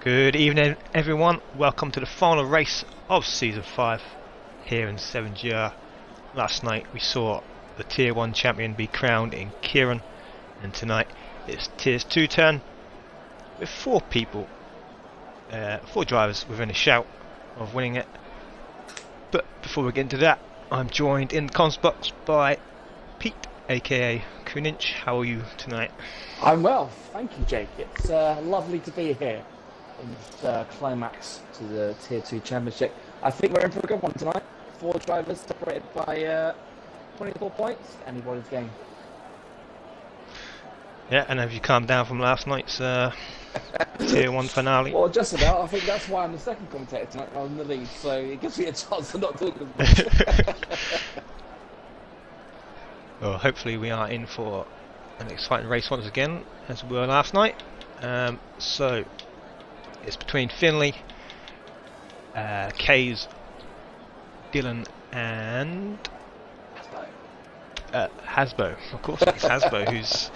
Good evening, everyone. Welcome to the final race of Season 5 here in 7GR. Last night we saw the Tier 1 champion be crowned in Kieran, and tonight it's Tier 2 turn with four drivers within a shout of winning it. But before we get into that, I'm joined in the comms box by Pete, aka Kuninch. How are you tonight? I'm well, thank you, Jake. It's lovely to be here in this climax to the Tier 2 Championship. I think we're in for a good one tonight. 4 drivers separated by 24 points. Anybody's game. Yeah, and have you calmed down from last night's Tier 1 finale? Well, just about. I think that's why I'm the second commentator tonight rather than the lead, so it gives me a chance to not talk as much. Well, hopefully we are in for an exciting race once again, as we were last night. So, it's between Finley, Kays, Dylan and Hasbo. Of course, it's Hasbo who's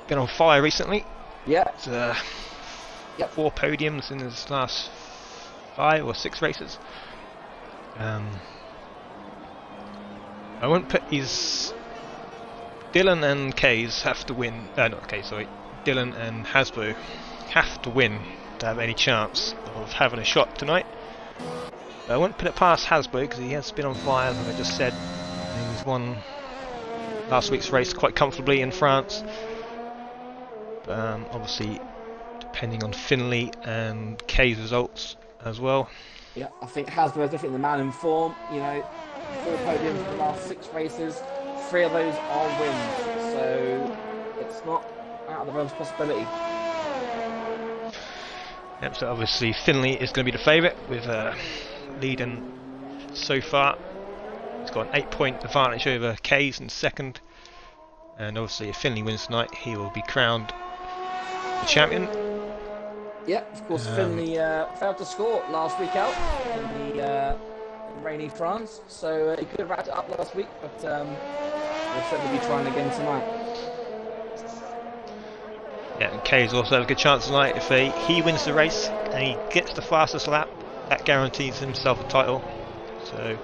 been on fire recently. Yeah. It's, 4 podiums in his last 5 or 6 races. I won't put his... Dylan and Kays have to win. Not Kays, sorry. Dylan and Hasbo have to win to have any chance of having a shot tonight. I won't put it past Hasbo because he has been on fire, like I just said. He's won last week's race quite comfortably in France. Obviously, depending on Finley and Kays' results as well. Yeah, I think Hasbro is definitely the man in form. You know, 4 podiums in the last 6 races. 3 of those are wins, so it's not out of the realms of possibility. Yep, so obviously Finley is going to be the favourite with leading so far. He's got an 8-point advantage over Kays in second, and obviously if Finley wins tonight, he will be crowned the champion. Yeah, of course, Finley failed to score last week out in the rainy France, so he could have wrapped it up last week, but we'll certainly be trying again tonight. Yeah, and Kays also has a good chance tonight. If he wins the race and he gets the fastest lap, that guarantees himself a title. So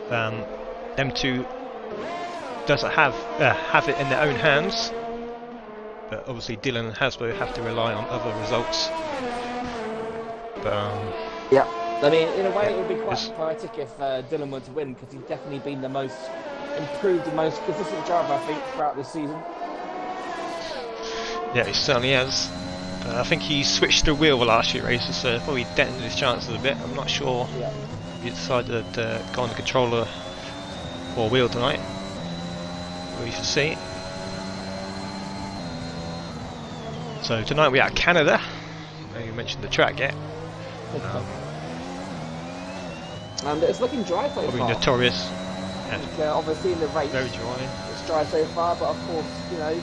them two doesn't have it in their own hands, but obviously Dylan and Hasbo have to rely on other results. But yeah, I mean, in a way, it would be quite poetic if Dylan were to win, because he's definitely been the most improved, the most consistent driver, I think, throughout this season. Yeah, he certainly has. I think he switched the wheel the last few races, so probably dented his chances a bit. I'm not sure if he decided to go on the controller or wheel tonight. We shall see. So tonight we're at Canada. I know you mentioned the track yet. And it's looking dry so probably far. Notorious. Yeah. Obviously in the race, very dry. It's dry so far, but of course, you know,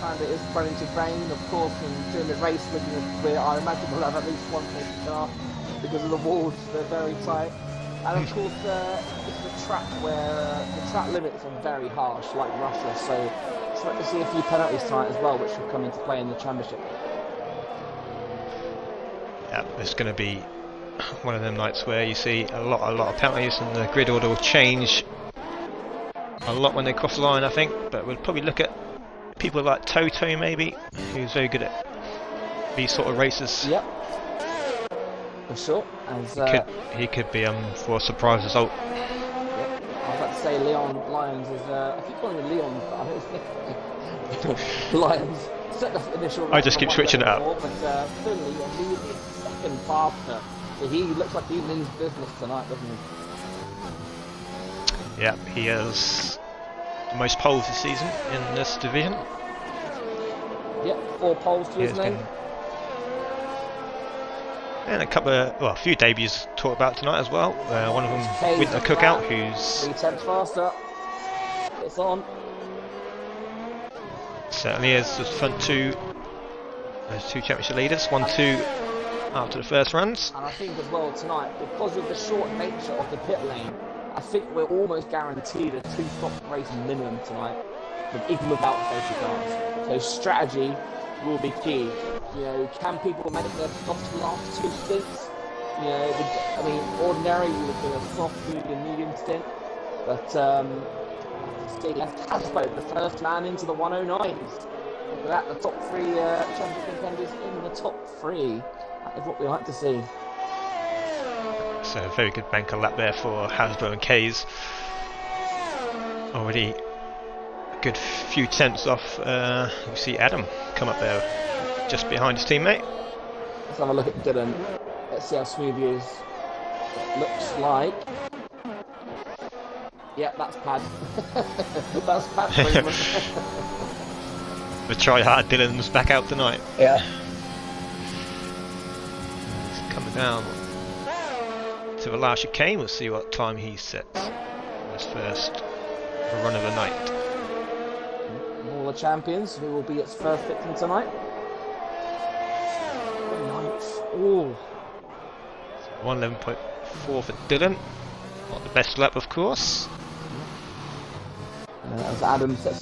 and it is prone to rain, of course, and during the race, I imagine we'll have at least one safety car because of the walls, they're very tight. And of course, it's a track where the track limits are very harsh, like Russia, so expect to see a few penalties tonight as well, which will come into play in the championship. Yeah, it's going to be one of them nights where you see a lot of penalties, and the grid order will change a lot when they cross the line, I think. But we'll probably look at people like Toto, maybe, who's very good at these sort of races. Yep, for sure. As, he could be for a surprise result. Yep. I was about to say Leon Lyons is. I keep calling him Leon, but I think it's Lyons. Set the initial. I just keep switching it up. But Finley immediately second faster, so he looks like he means business tonight, doesn't he? Yeah, he has the most poles this season in this division. Yep, 4 poles to his name. And a few debuts to talk about tonight as well. One of them, Winter Cookout, who's 3 tenths faster. It's on. Certainly is. The front two, those 2 championship leaders, 1-2 after the first runs. And I think as well tonight, because of the short nature of the pit lane, I think we're almost guaranteed a 2-stop race minimum tonight, even without safety cars. So strategy will be key. You know, can people make their soft last 2 stints? You know, I mean, ordinarily you would do a soft, medium stint, but see, left Hasbro, the first man into the 109s. Look at that, the top 3 champion contenders in the top 3. That is what we like to see. So a very good banker lap there for Hasbro and Kays. Already a good few tenths off. You see Adam come up there just behind his teammate. Let's have a look at Dylan. Let's see how smooth he is. It looks like... Yeah, that's Pad. That's Pad. The try hard Dylan's back out tonight. Yeah. He's coming down to the last chicane. We'll see what time he sets for his first run of the night. All the champions who will be its first victim tonight. Ninth. Oh. 111.4 for Dylan. Not the best lap, of course. As Adam sets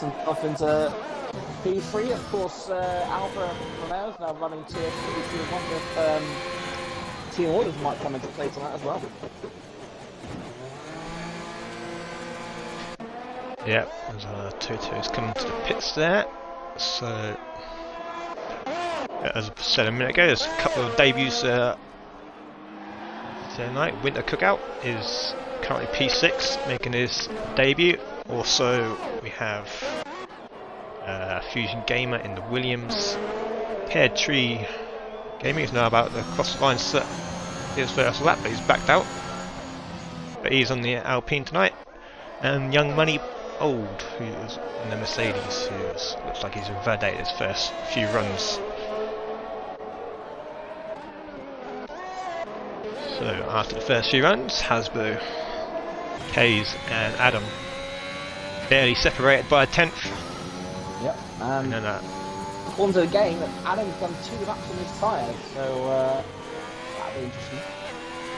himself into P3, of course, Alfa Romeo is now running Tier 3, Tier 1 with team orders might come into play tonight as well. Yeah, there's Toto's coming to the pits there. So, as I said a minute ago, there's a couple of debuts tonight. Winter Cookout is currently P6, making his debut. Also, we have Fusion Gamer in the Williams. Pear Tree Gaming is now about to cross the line, set his first lap, but he's backed out. But he's on the Alpine tonight. And Young Money Old, who is in the Mercedes, who looks like he's validated his first few runs. So after the first few runs, Hasbro, Kays and Adam barely separated by a tenth. Yep. And then according to the game, Adam's done 2 laps on his tyres, so that'll be interesting. I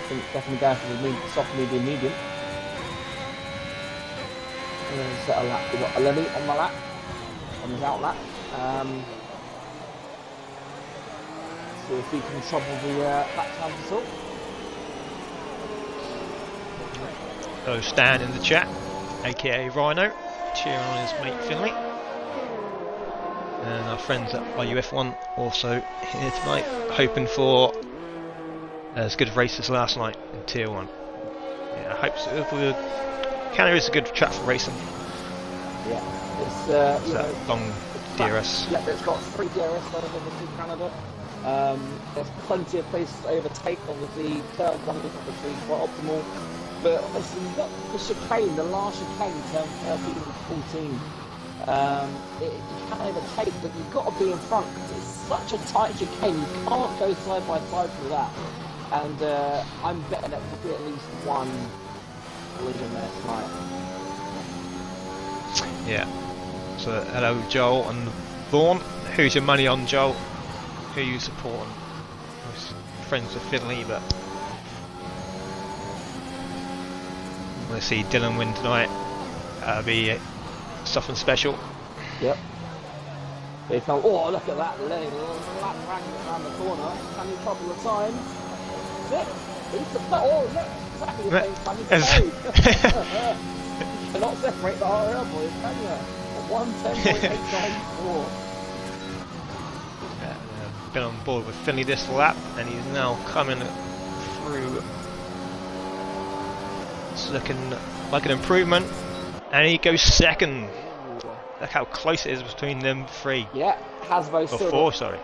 think definitely going for the soft, medium. Set a lap. We've got Lenny on the lap, on his out lap. See if he can trouble the back times at all. So Stan in the chat, aka Rhino, cheering on his mate Finley. And our friends at IUF1 also here tonight, hoping for as good a race as last night in Tier 1. Yeah, I hope so. Canada is a good track for racing. Yeah, it's you know, long DRS. Yeah, it's got 3 DRS levels obviously in Canada. There's plenty of places to overtake. Obviously, turn 1 is obviously quite optimal. But obviously, you've got the chicane, the last chicane, turn 13 and 14. You can overtake, but you've got to be in front because it's such a tight chicane. You can't go side by side through that. And I'm betting that there'll be at least one collision there tonight. Yeah. So hello Joel and Vaughan. Who's your money on, Joel? Who are you supporting? I was friends with Finley, but I'm going to see Dylan win tonight. That'll be something special. Yep. They felt, oh, look at that lane, lap dragging it around the corner. Can he couple of times? That's it. He's the oh, look, exactly the same time. You cannot separate the RL boys, can you? 110.894. Been on board with Finley this lap, and he's now coming through. It's looking like an improvement, and he goes second. Look how close it is between them 3. Yeah, Hasbro's still 4, sorry.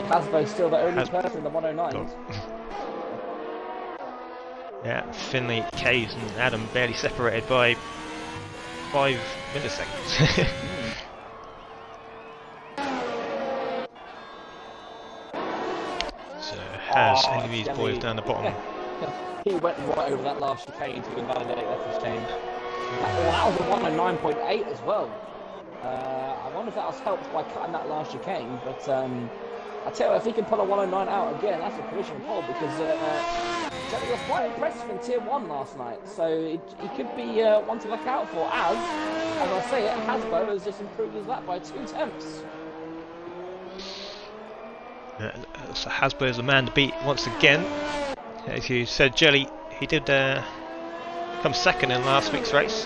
Hasbro's still the only person in the 109s. Yeah, Finley, Kays and Adam barely separated by 5 milliseconds. So has any of these boys down the bottom? He went right over that last chicane to invalidate that chicane. That was a 109.8 as well. I wonder if that was helped by cutting that last chicane, but I tell you, if he can pull a 109 out again, that's a provisional pole because Jelly was quite impressive in Tier 1 last night. So he could be one to look out for as I say it, Hasbro has just improved his lap by 2 tenths. So Hasbro is the man to beat once again. As you said, Jelly, he did come second in last week's race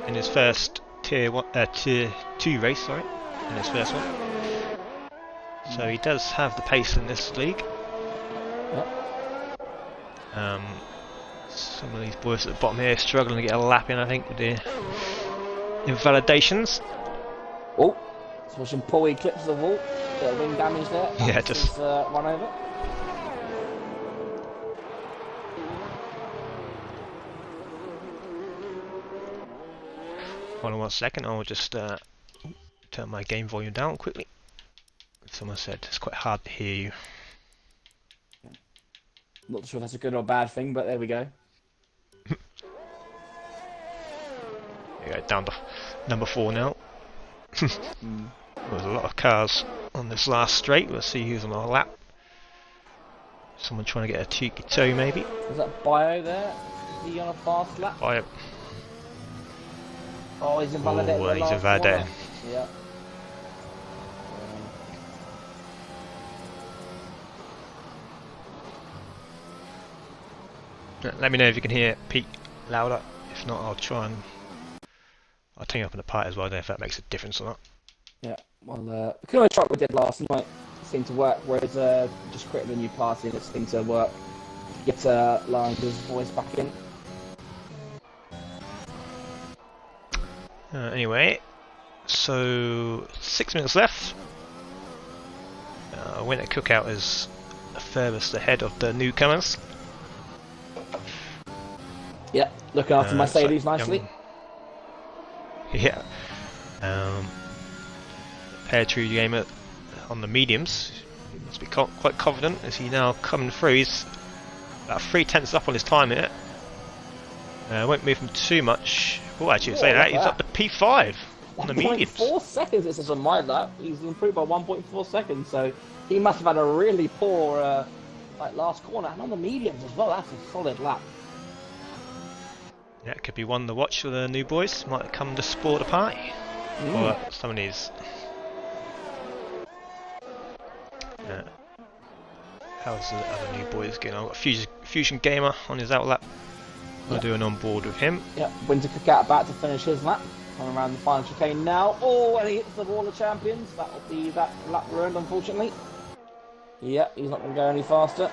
in his first Tier 2 race, sorry, in his first one. So he does have the pace in this league. Yep. Some of these boys at the bottom here struggling to get a lap in, I think, with the invalidations. Oh, so some pulley clips of all. Bit of wing damage there. Yeah, just run over. Hold on 1 second, I'll just turn my game volume down quickly. Someone said it's quite hard to hear you. Not sure if that's a good or bad thing, but there we go. You go down to number 4 now. There's a lot of cars on this last straight. We'll see who's on our lap. Someone trying to get a cheeky toe, maybe. Is that Bio there? Is he on a fast lap? Bio. Oh, he's invalidated. Oh, he's invalidated. Yeah. Let me know if you can hear Pete louder. If not, I'll try and I'll turn you up in the part as well. I don't know if that makes a difference or not. Yeah. Well, we can always try what we did last night. It seemed to work. Whereas just creating a new party and it seemed to work. Get Lawrence's voice back in. Anyway, so 6 minutes left. Winter Cookout is the furthest ahead of the newcomers. Yeah, looking after Mercedes nicely. Yeah. Pear True Gamer on the mediums. He must be quite confident as he now coming through. He's about 3 tenths up on his time here. Won't move him too much. Oh, actually, say that. He's up to P5 on the mediums. 1.4 seconds, it says on my lap. He's improved by 1.4 seconds, so he must have had a really poor last corner. And on the mediums as well, that's a solid lap. Yeah, it could be one to watch for the new boys. Might come to sport a party. Or some of these. How's the other new boys getting on? Got Fusion Gamer on his outlap. I'll do an on board with him. Yeah, Winter Cookout about to finish his lap. Coming around the final chicane now. Oh, and he hits the wall of champions. That'll be that lap ruined, unfortunately. Yeah, he's not going to go any faster.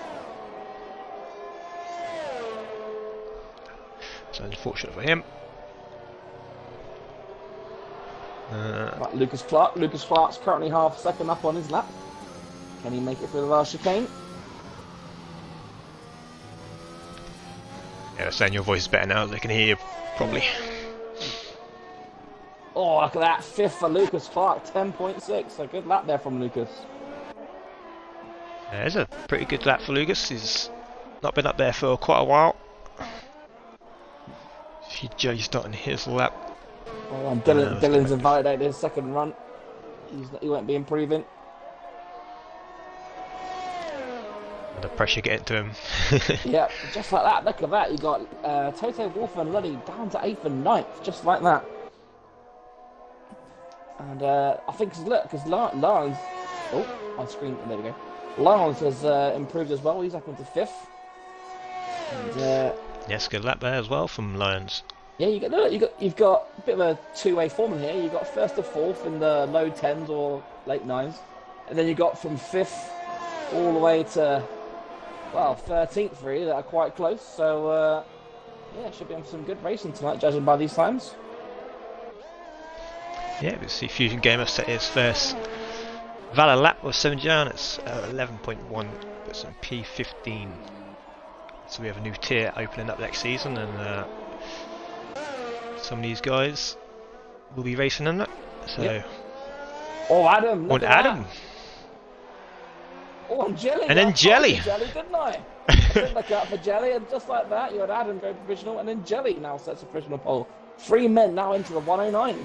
So unfortunate for him. Right, Lucas Clark. Lucas Clark's currently half a second up on his lap. Can he make it through the last chicane? Yeah, they're saying your voice is better now. They can hear you properly. Oh, look at that. 5th for Lucas Clark. 10.6. A good lap there from Lucas. Yeah, it's a pretty good lap for Lucas. He's not been up there for quite a while. He's starting his lap. Oh, Dylan's invalidated his second run. He won't be improving. The pressure getting to him. Yeah, just like that. Look at that. You got Toto Wolff and Luddy down to 8th and 9th, just like that. And I think, because Lawrence... Oh, on screen. There we go. Lawrence has improved as well. He's up into 5th. And, yes, good lap there as well from Lions. Yeah, you've got a bit of a two-way formula here. You've got 1st to 4th in the low 10s or late 9s. And then you got from 5th all the way to... Well, 13th really, that are quite close. So, yeah, should be on some good racing tonight, judging by these times. Yeah, we see Fusion Gamer set his first Valor lap with 7 John. It's 11.1, but some P15. So we have a new tier opening up next season, and some of these guys will be racing in that. So, yep. Oh, Adam! Look at Adam! That. Oh, and Jelly! And then Jelly! Jelly, didn't I? I didn't look out for Jelly, and just like that, you had Adam go provisional, and then Jelly now sets a provisional pole. 3 men now into the 109s.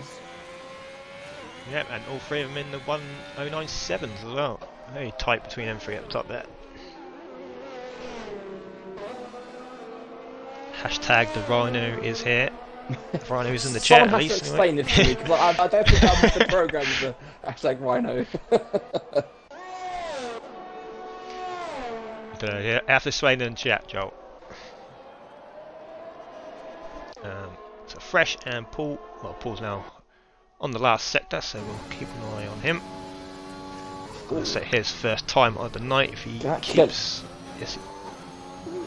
Yeah, and all 3 of them in the 109.7s as well. Very tight between them three at the top there. Hashtag the Rhino is here. The Rhino is in the chat Someone at has least. to explain this to me, because I don't think I'm the program with the hashtag Rhino. Yeah, I have to explain it in chat, Joel. So Fresh and Paul. Well, Paul's now on the last sector, so we'll keep an eye on him. Gonna set his first time of the night if he keeps. Yes.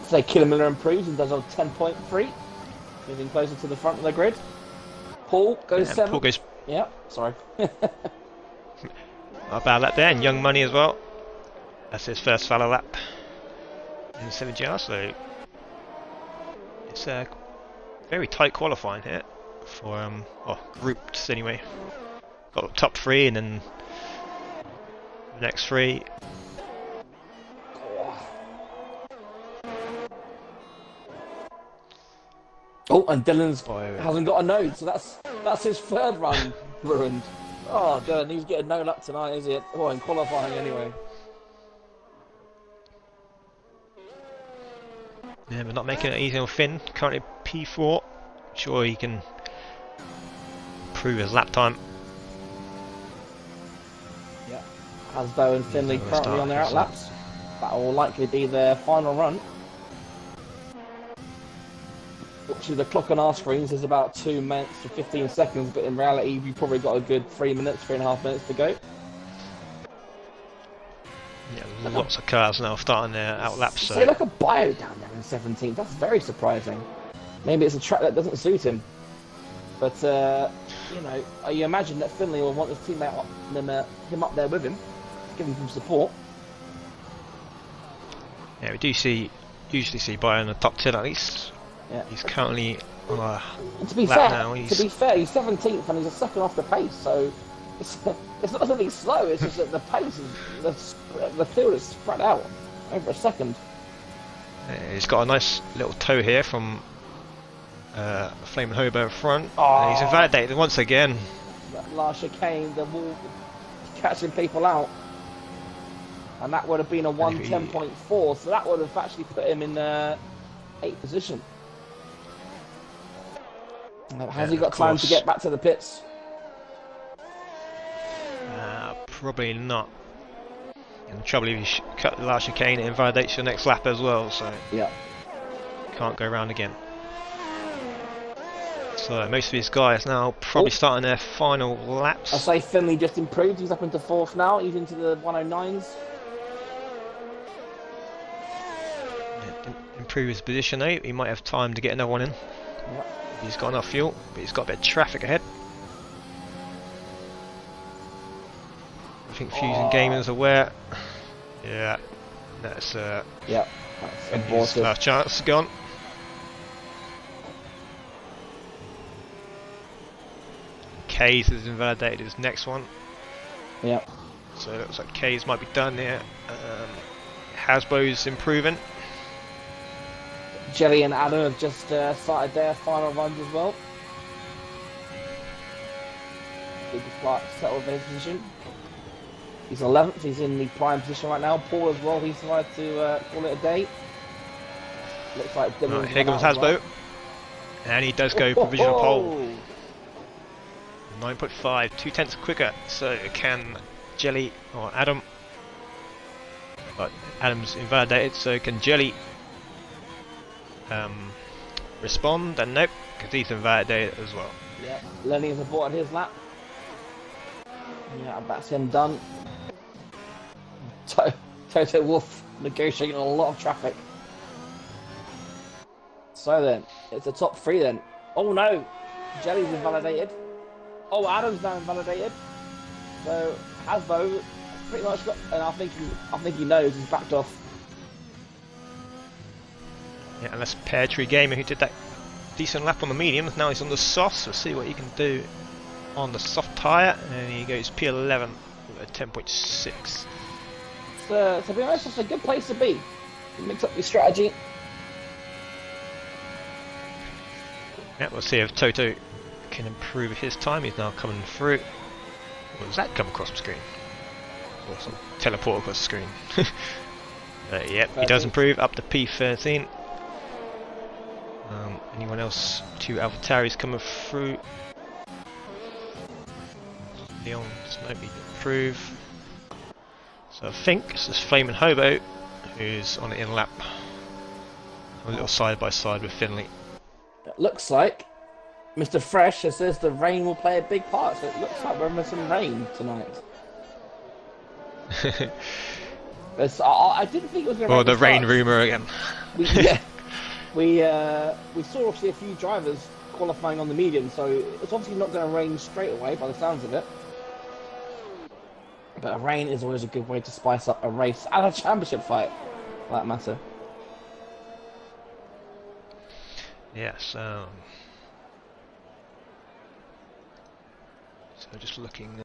Say Killamiller improves and does a 10.3, moving closer to the front of the grid. Paul goes 7. Paul goes. Yeah, sorry. Not a bad lap there, and Young Money as well. That's his first fellow lap in the 7GR, so it's a very tight qualifying here for groups anyway. Got the top 3 and then the next 3. Oh, and Dylan's hasn't got a node, so that's his 3rd run ruined. Oh, Dylan, he's getting no luck tonight, is he? Oh, in qualifying anyway. Yeah, but not making it easy on Finn. Currently P4. Sure he can improve his lap time. Yeah, Hasbo and Finley currently on their outlaps. That will likely be their final run. Actually, the clock on our screens is about 2 minutes to 15 seconds, but in reality, we've probably got a good 3 minutes, 3.5 minutes to go. Yeah, lots of cars now starting their outlaps. So like a bio down there in 17th. That's very surprising. Maybe it's a track that doesn't suit him. But you know, you imagine that Finley will want his teammate him up there with him, give him some support. Yeah, we do usually see Bio in the top 10 at least. Yeah. He's currently on a to be lap fair, now. he's 17th and he's a second off the pace, so it's not something slow. It's just that the pace is the field is spread out over a second. He's got a nice little toe here from Flaming Hobo in front. Oh. He's invalidated once again. That last chicane, the wall catching people out, and that would have been a 110.4, so that would have actually put him in 8th position. Has he got time to get back to the pits? Probably not. And the trouble if you cut the last chicane, it invalidates your next lap as well, so yeah, can't go around again. So most of these guys now probably starting their final laps. I say Finley just improved. He's up into 4th now. He's into the 109s. Yeah, improve his position though. He might have time to get another one in. Yeah. He's got enough fuel, but he's got a bit of traffic ahead. I think Fusion Gaming's aware. Yeah, that's yeah, his last chance gone. Kays has invalidated his next one. Yeah. So it looks like Kays might be done here. Hasbo's improving. Jelly and Adam have just started their final runs as well. Big flight settled his position. He's 11th, he's in the prime position right now. Paul as well, he's decided to call it a day. Looks like Dylan's here comes Hasbo. Well. And he does go provisional pole. 9.5, 2/10 quicker. So can Jelly or Adam. But Adam's invalidated, so can Jelly respond? And nope, because he's invalidated as well. Yeah, Lenny has aborted his lap. Yeah, that's him done. Toto Wolff negotiating a lot of traffic. So then, it's the top 3 then. Oh no, Jelly's invalidated. Oh, Adam's now invalidated. So Hasbo pretty much got, and I think he knows he's backed off. Yeah, and that's Pear Tree Gamer who did that decent lap on the medium. Now he's on the soft, so we'll see what he can do on the soft tyre. And he goes P11 with a 10.6. To be honest, it's a good place to be. You mix up your strategy. Yeah, we'll see if Toto can improve his time. He's now coming through. What does that come across the screen? Or some teleport across the screen. Yep, he does improve up to P13. Anyone else? 2 AlphaTauris coming through. Leon does not improve. So I think this is Flaming Hobo who's on the in lap. A little side by side with Finley. It looks like Mr. Fresh says the rain will play a big part, so it looks like we're in some rain tonight. I didn't think it was going to rain. Or the rain rumour again. We saw obviously a few drivers qualifying on the medium, so it's obviously not going to rain straight away by the sounds of it. But a rain is always a good way to spice up a race and a championship fight, for that matter. Yes. So just looking.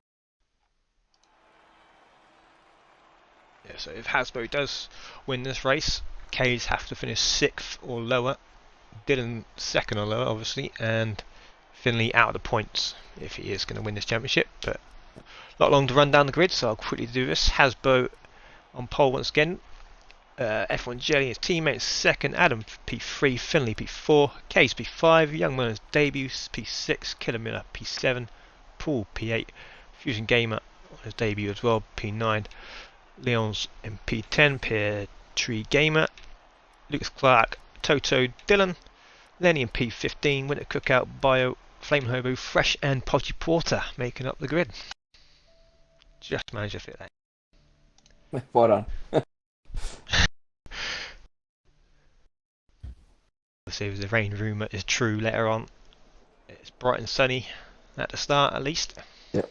Yeah. So if Hasbro does win this race, Kays have to finish 6th or lower. Dylan 2nd or lower, obviously, and Finley out of the points if he is going to win this championship. But not long to run down the grid, so I'll quickly do this. Hasbro on pole once again. F1 Jelly, his teammates 2nd, Adam P3, Finley P4, Case P5, Young Merlin's debut P6, Killer Miller P7, Paul P8, Fusion Gamer on his debut as well P9, Leon's in P10, Pierre Tree Gamer, Lucas Clark, Toto, Dylan, Lenny in P15, Winter Cookout, Bio, Flame Hobo, Fresh and Podgy Porter making up the grid. Just managed to fit that. Well done. See if the rain rumour is true later on. It's bright and sunny at the start at least. Yep.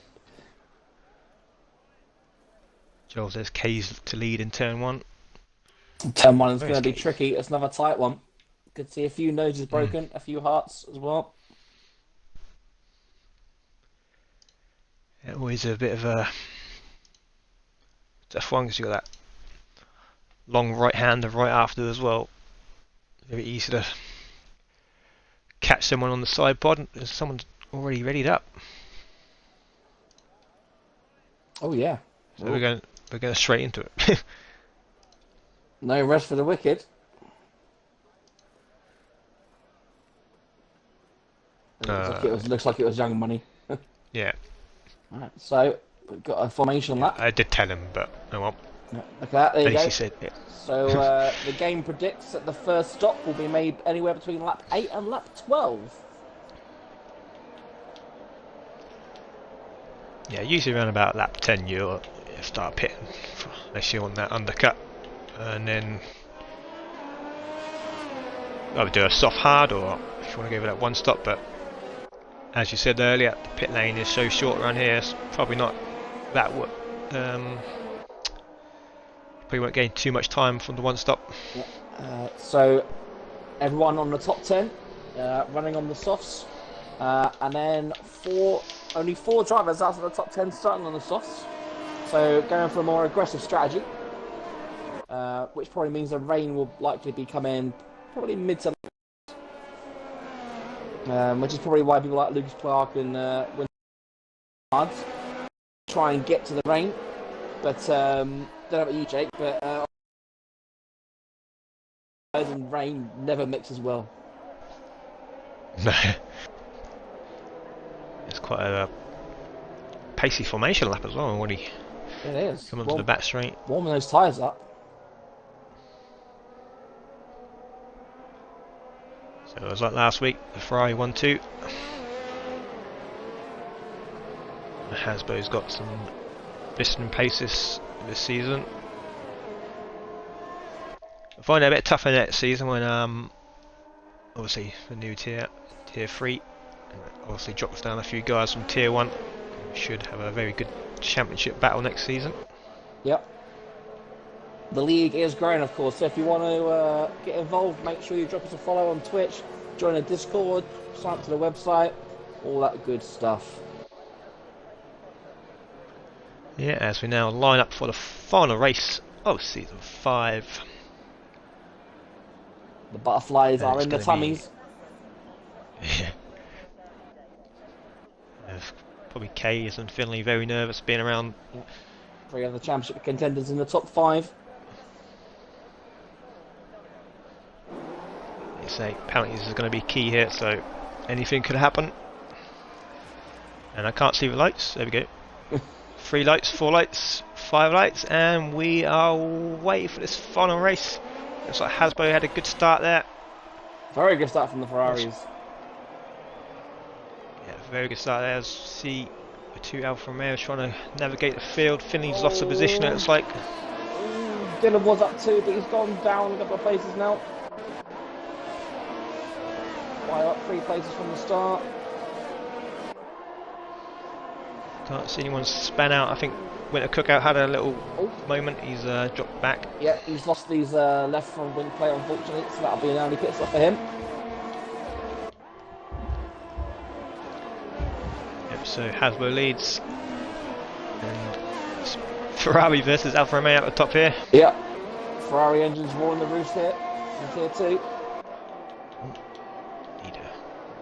Joel says K's to lead in turn 1. Turn 1 is going to be tricky. It's another tight one. Could see a few noses broken, a few hearts as well. Yeah, always a bit of a tough one because you got that long right hander right after as well. Very easy to catch someone on the side pod and someone's already readied up. Oh yeah. So we're going straight into it. No rest for the wicked. Looks like it was Young Money. Yeah. Right, so we've got a formation lap. I did tell him, but no one. Look at that. There you go. Said, yeah. So the game predicts that the first stop will be made anywhere between lap 8 and lap 12. Yeah, usually around about lap 10 you start pitting, unless you're on that undercut, and then either do a soft hard or if you want to go for that one stop. But as you said earlier, the pit lane is so short around here, it's probably not that probably won't gain too much time from the one stop. Yeah. So everyone on the top 10 running on the softs, and then only four drivers out of the top 10 starting on the softs. So going for a more aggressive strategy, which probably means the rain will likely be coming probably mid to which is probably why people like Lucas Clark and Winter try and get to the rain. But don't know about you, Jake, but and rain never mixes well. No. It's quite a pacey formation lap as well already. It is. Come onto the back straight. Warming those tyres up. So it was like last week, the Ferrari 1-2. Hasbro's got some blistering paces this season. I find it a bit tougher next season when obviously the new tier 3 obviously drops down a few guys from tier 1. We should have a very good championship battle next season. Yep. The league is growing, of course, so if you want to get involved, make sure you drop us a follow on Twitch, join the Discord, sign up to the website, all that good stuff. Yeah, as we now line up for the final race of season 5. The butterflies are in the tummies. Yeah. Probably Kays and Finley very nervous being around 3 other championship contenders in the top 5. You say penalties is going to be key here, so anything could happen. And I can't see the lights. There we go. 3 lights, 4 lights, 5 lights, and we are waiting for this final race. Looks like Hasbro had a good start there. Very good start from the Ferraris. Yeah, very good start there. As you see the 2 Alfa Romeos trying to navigate the field. Finley's lost the position, it looks like. Dylan was up 2, but he's gone down a couple of places now. Why up 3 places from the start? Can't see anyone span out. I think Winter Cookout had a little moment. He's dropped back. Yeah, he's lost his left front wing plate, unfortunately, so that'll be an early pit stop for him. Yep, so Hasbro leads. And it's Ferrari versus Alfa Romeo at the top here. Yeah, Ferrari engines roaring the roost here in tier 2.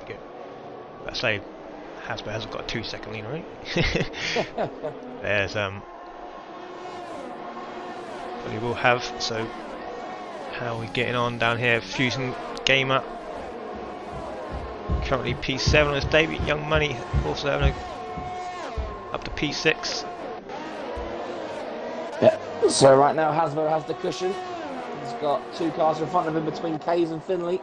Go. Let's say Hasbro hasn't got a 2-second lead, right? There's well, he will have. So how are we getting on down here? Fusion Gamer currently P7 on his debut. Young Money also having up to P6. Yeah. So right now Hasbro has the cushion. He's got 2 cars in front of him between Kays and Finley.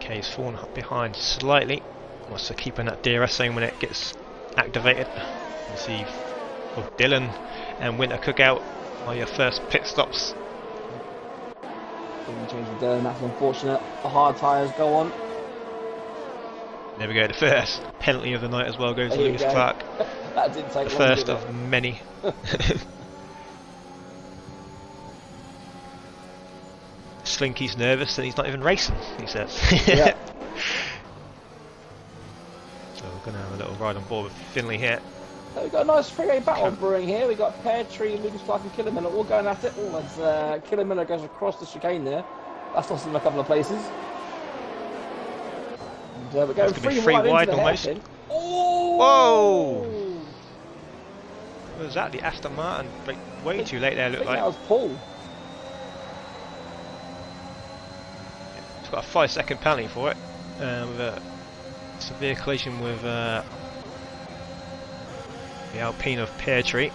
K's fallen behind slightly. Wants to keep in that DRS zone when it gets activated. You see Dylan and Winter Cookout are your first pit stops. Didn't change the Dylan, that's unfortunate. The hard tyres go on. There we go, the first penalty of the night as well goes to There you Lucas go. Clark. That didn't take The long, first did of it? many. Slinky's nervous and he's not even racing, he says. Yeah. So we're going to have a little ride on board with Finley here. So we've got a nice 3-way battle brewing here. We've got Pear Tree, Lucas Clark and Killer Miller all going at it. Oh, as Killer Miller goes across the chicane there. That's lost him a couple of places. And we're going That's gonna be 3 wide into the almost. hairpin. Oh! Whoa! Was that the Aston Martin? Way too late there, I looked think like. that was Paul. It's got a 5-second penalty for it. With a severe collision with the Alpine of Pear Tree.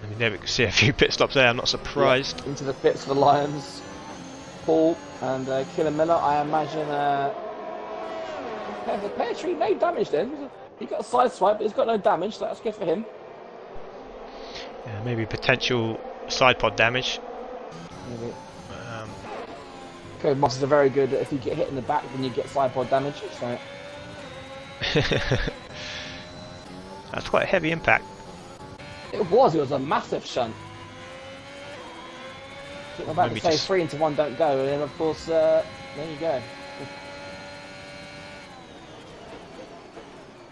I mean, there we can see a few pit stops there, I'm not surprised. Yeah, into the pits for the Lions. Paul and Killer Miller, I imagine. The Pear Tree, no damage then. He got a side swipe, but he's got no damage, so that's good for him. Yeah, maybe potential side pod damage. Maybe. Code Mosses are very good. If you get hit in the back, then you get side pod damage. So. That's quite a heavy impact. It was a massive shunt. I'm about Maybe to say just- 3 into 1 don't go, and then of course, there you go.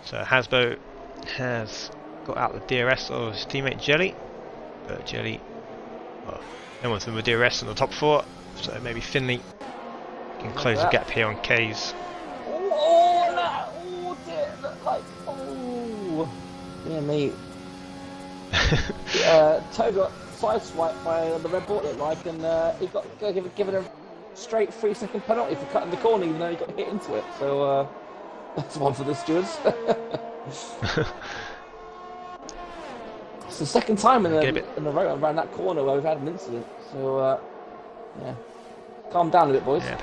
So Hasbro has got out the DRS of his teammate Jelly, but Jelly, well, no one's in the DRS in the top 4, so maybe Finley can close the that. gap here on K's. Oh, that! Oh, dear! Look like, oh, dear me. Toe got sideswiped by the red ball, it looked like, and he got given a straight 3-second penalty for cutting the corner, even though he got hit into it. So that's one for the stewards. It's the second time in a row around that corner where we've had an incident. So yeah, calm down a bit, boys. Yeah,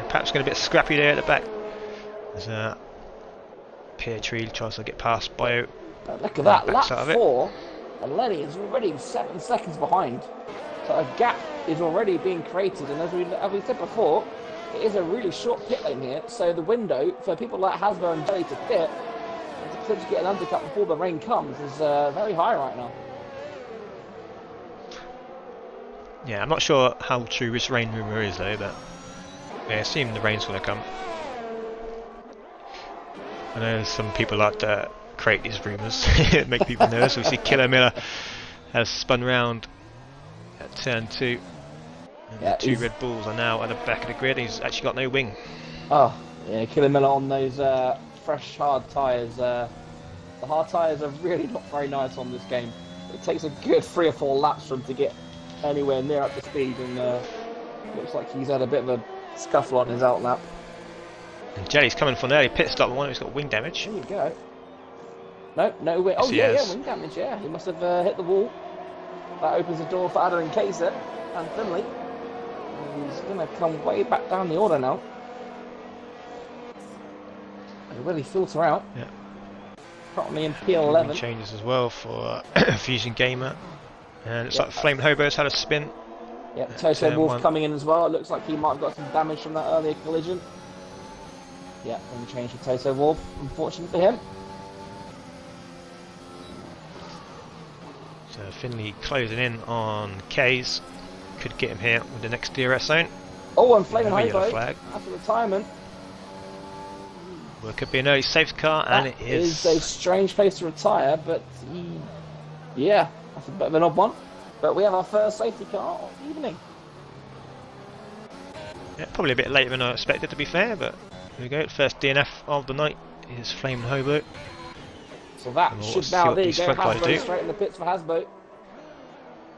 perhaps getting a bit scrappy there at the back. As Pear Tree tries to get past Bio. Look at that, backs lap out of it. 4, and Lenny is already 7 seconds behind. So a gap is already being created, and as we said before, it is a really short pit lane here, so the window for people like Hasbro and Jelly to pit and to potentially get an undercut before the rain comes is very high right now. Yeah, I'm not sure how true this rain rumour is though, but yeah, I assume the rain's going to come. I know some people like to create these rumours, make people nervous. We see Killer Miller has spun round at turn 2. And Yeah, the 2 he's- Red Bulls are now at the back of the grid. He's actually got no wing. Oh, Yeah, Killing Miller on those fresh hard tyres. The hard tyres are really not very nice on this game. It takes a good 3 or 4 laps for him to get anywhere near up to speed, and looks like he's had a bit of a scuffle on his outlap. And Jelly's coming for an early pit stop, the one who's got wing damage. There you go. No way. Oh, Yes, yeah, wing damage, yeah. He must have hit the wall. That opens the door for Adam and Kayser and Finley. And he's going to come way back down the order now. And really filter out. Yeah. Probably in Wing P11. changes as well for Fusion Gamer. And it's like Flaming Hobo's had a spin. Yep, Toto Turn Wolf 1. coming in as well. It looks like he might have got some damage from that earlier collision. Yeah, wing change for Toto Wolf, unfortunately for him. So Finley closing in on Kays. Could get him here with the next DRS zone. Oh, and Flaming Another yellow Hobo flag. after retirement. Well, it could be an early safety car, and That it is. a strange place to retire, but yeah, that's a bit of an odd one. But we have our first safety car of the evening. Yeah, probably a bit later than I expected, to be fair, but here we go. First DNF of the night is Flaming Hobo. So that And we'll should see now, what there you these go, front guys Hasbro do. straight in the pits for Hasbro.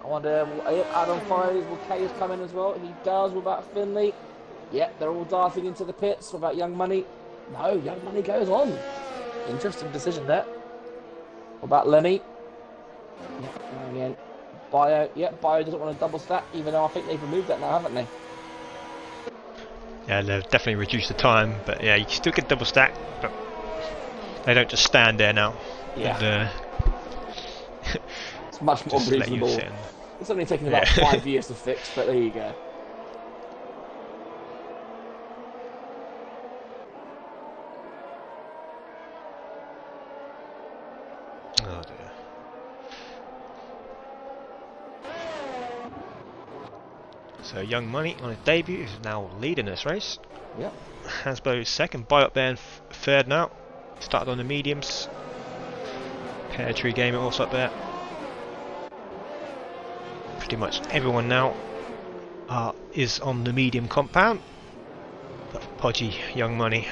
I wonder, will Adam fires, will Kay's come in as well? He does. What about Finley? Yep, they're all darting into the pits. What about Young Money? No, Young Money goes on. Interesting decision there. What about Lenny? Yep, again. Bio, yep, Bio doesn't want to double stack, even though I think they've removed that now, haven't they? Yeah, they've definitely reduced the time, but yeah, you still get double stack, but they don't just stand there now. Yeah. And, It's much more just let you reasonable. sit in. It's only taken about Yeah. 5 years to fix, but there you go. Oh dear. So Young Money on his debut is now leading this race. Yep. Hasbro second, Buy up there in third now. Started on the mediums. Pear Tree Gamer also up there. Pretty much everyone now is on the medium compound. But Podgy, Young Money,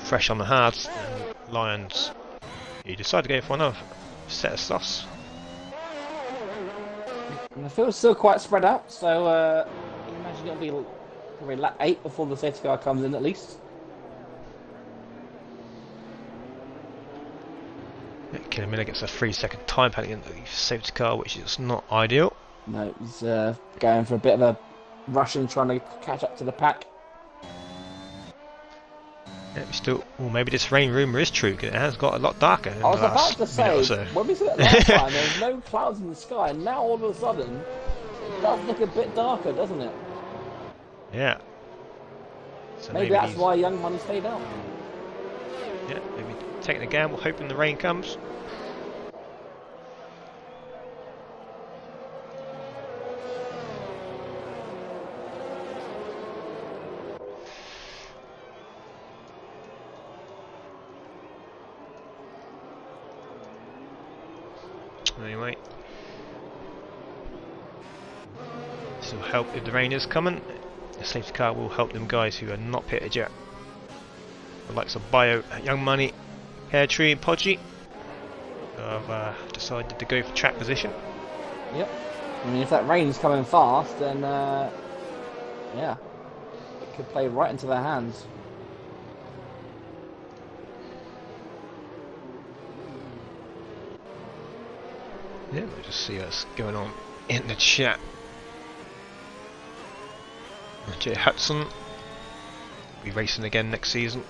fresh on the hards, and Lions. He decided to go for another set of softs. And the field's still quite spread out, so I imagine it'll be probably lap 8 before the safety car comes in at least. Killing Miller gets a 3-second time penalty in the safety car, which is not ideal. No, he's going for a bit of a rushing, trying to catch up to the pack. Yeah, we still, well, maybe this rain rumour is true, 'cause it has got a lot darker. In I was the about last to say, minute or so. when we said it last time, there was no clouds in the sky, and now all of a sudden, it does look a bit darker, doesn't it? Yeah. So Maybe that's he's- why Young Money stayed out. Yeah, maybe taking a gamble, hoping the rain comes. Anyway, this will help if the rain is coming. The safety car will help them guys who are not pitted yet. The likes of Bio, Young Money, Pear Tree and Podgy have decided to go for track position. Yep. I mean, if that rain's coming fast, then yeah, it could play right into their hands. Yeah, we'll just see what's going on in the chat. Jay Hudson will be racing again next season.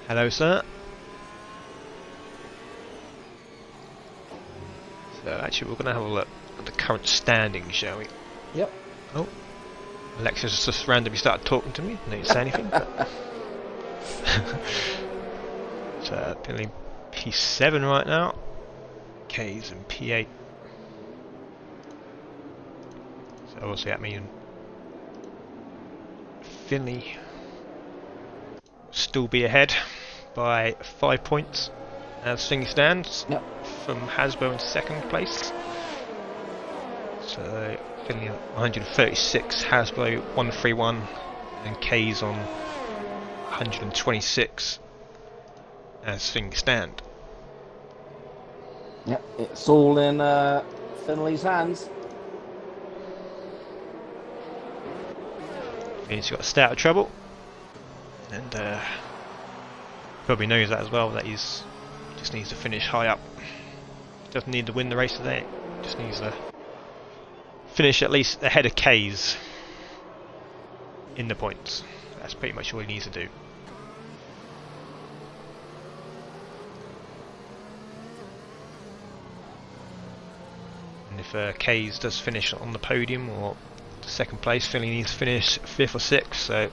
Hello, sir. So actually, we're going to have a look at the current standings, shall we? Yep. Oh, Alexis just randomly started talking to me. I didn't say anything. But so Billy P7 right now. K's in P8. So obviously that means Finley still be ahead by 5 points as things stands. Yep. From Hasbro in second place. So Finley 136, Hasbro 131, and K's on 126 as things stand. Yep, it's all in Finley's hands. He's got to stay out of trouble, and probably knows that as well, that he's just needs to finish high up. Doesn't need to win the race today, just needs to finish at least ahead of K's in the points. That's pretty much all he needs to do. And if K's does finish on the podium or second place, Finley needs to finish 5th or 6th, so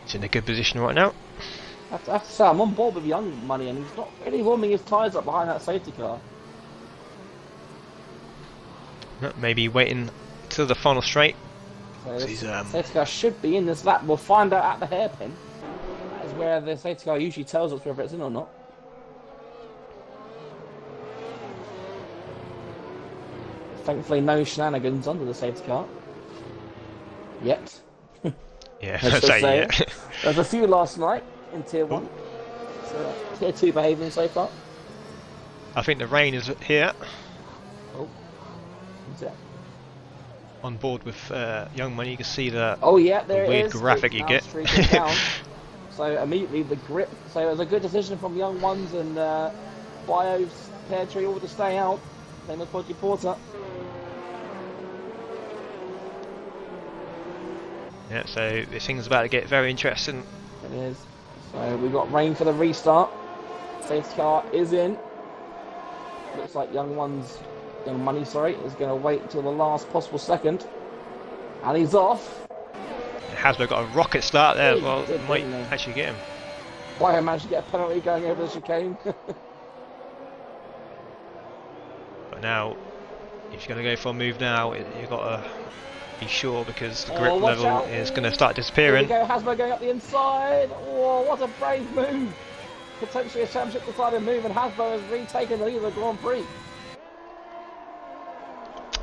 he's in a good position right now. I have to say, I'm on board with Young Money, and he's not really warming his tyres up behind that safety car. Maybe waiting till the final straight. So this safety car should be in this lap. We'll find out at the hairpin. That is where the safety car usually tells us whether it's in or not. Thankfully, no shenanigans under the safety car. Yet. Yeah, Let's say say yeah. There's a few last night in Tier 1. So, Tier 2 behaving so far. I think the rain is here. Oh. What's that? On board with Young Money, you can see the Oh yeah, there weird it is. graphic you get. Down. So immediately the grip. So it was a good decision from Young Ones and Bio's Pear Tree all to stay out. Same as Podgy Porter. Yeah, so this thing's about to get very interesting. It is. So we've got rain for the restart. Safety car is in. Looks like Young Money, is going to wait until the last possible second. And he's off. Hasbro got a rocket start there as well. Did, Might actually get him. Bio managed to get a penalty going over the chicane. But now, if you're going to go for a move now, you've got to be sure, because the grip watch level out. is going to start Here disappearing. we go, Hasbro going up the inside. Oh, what a brave move. Potentially a championship deciding move, and Hasbro has retaken the lead of the Grand Prix.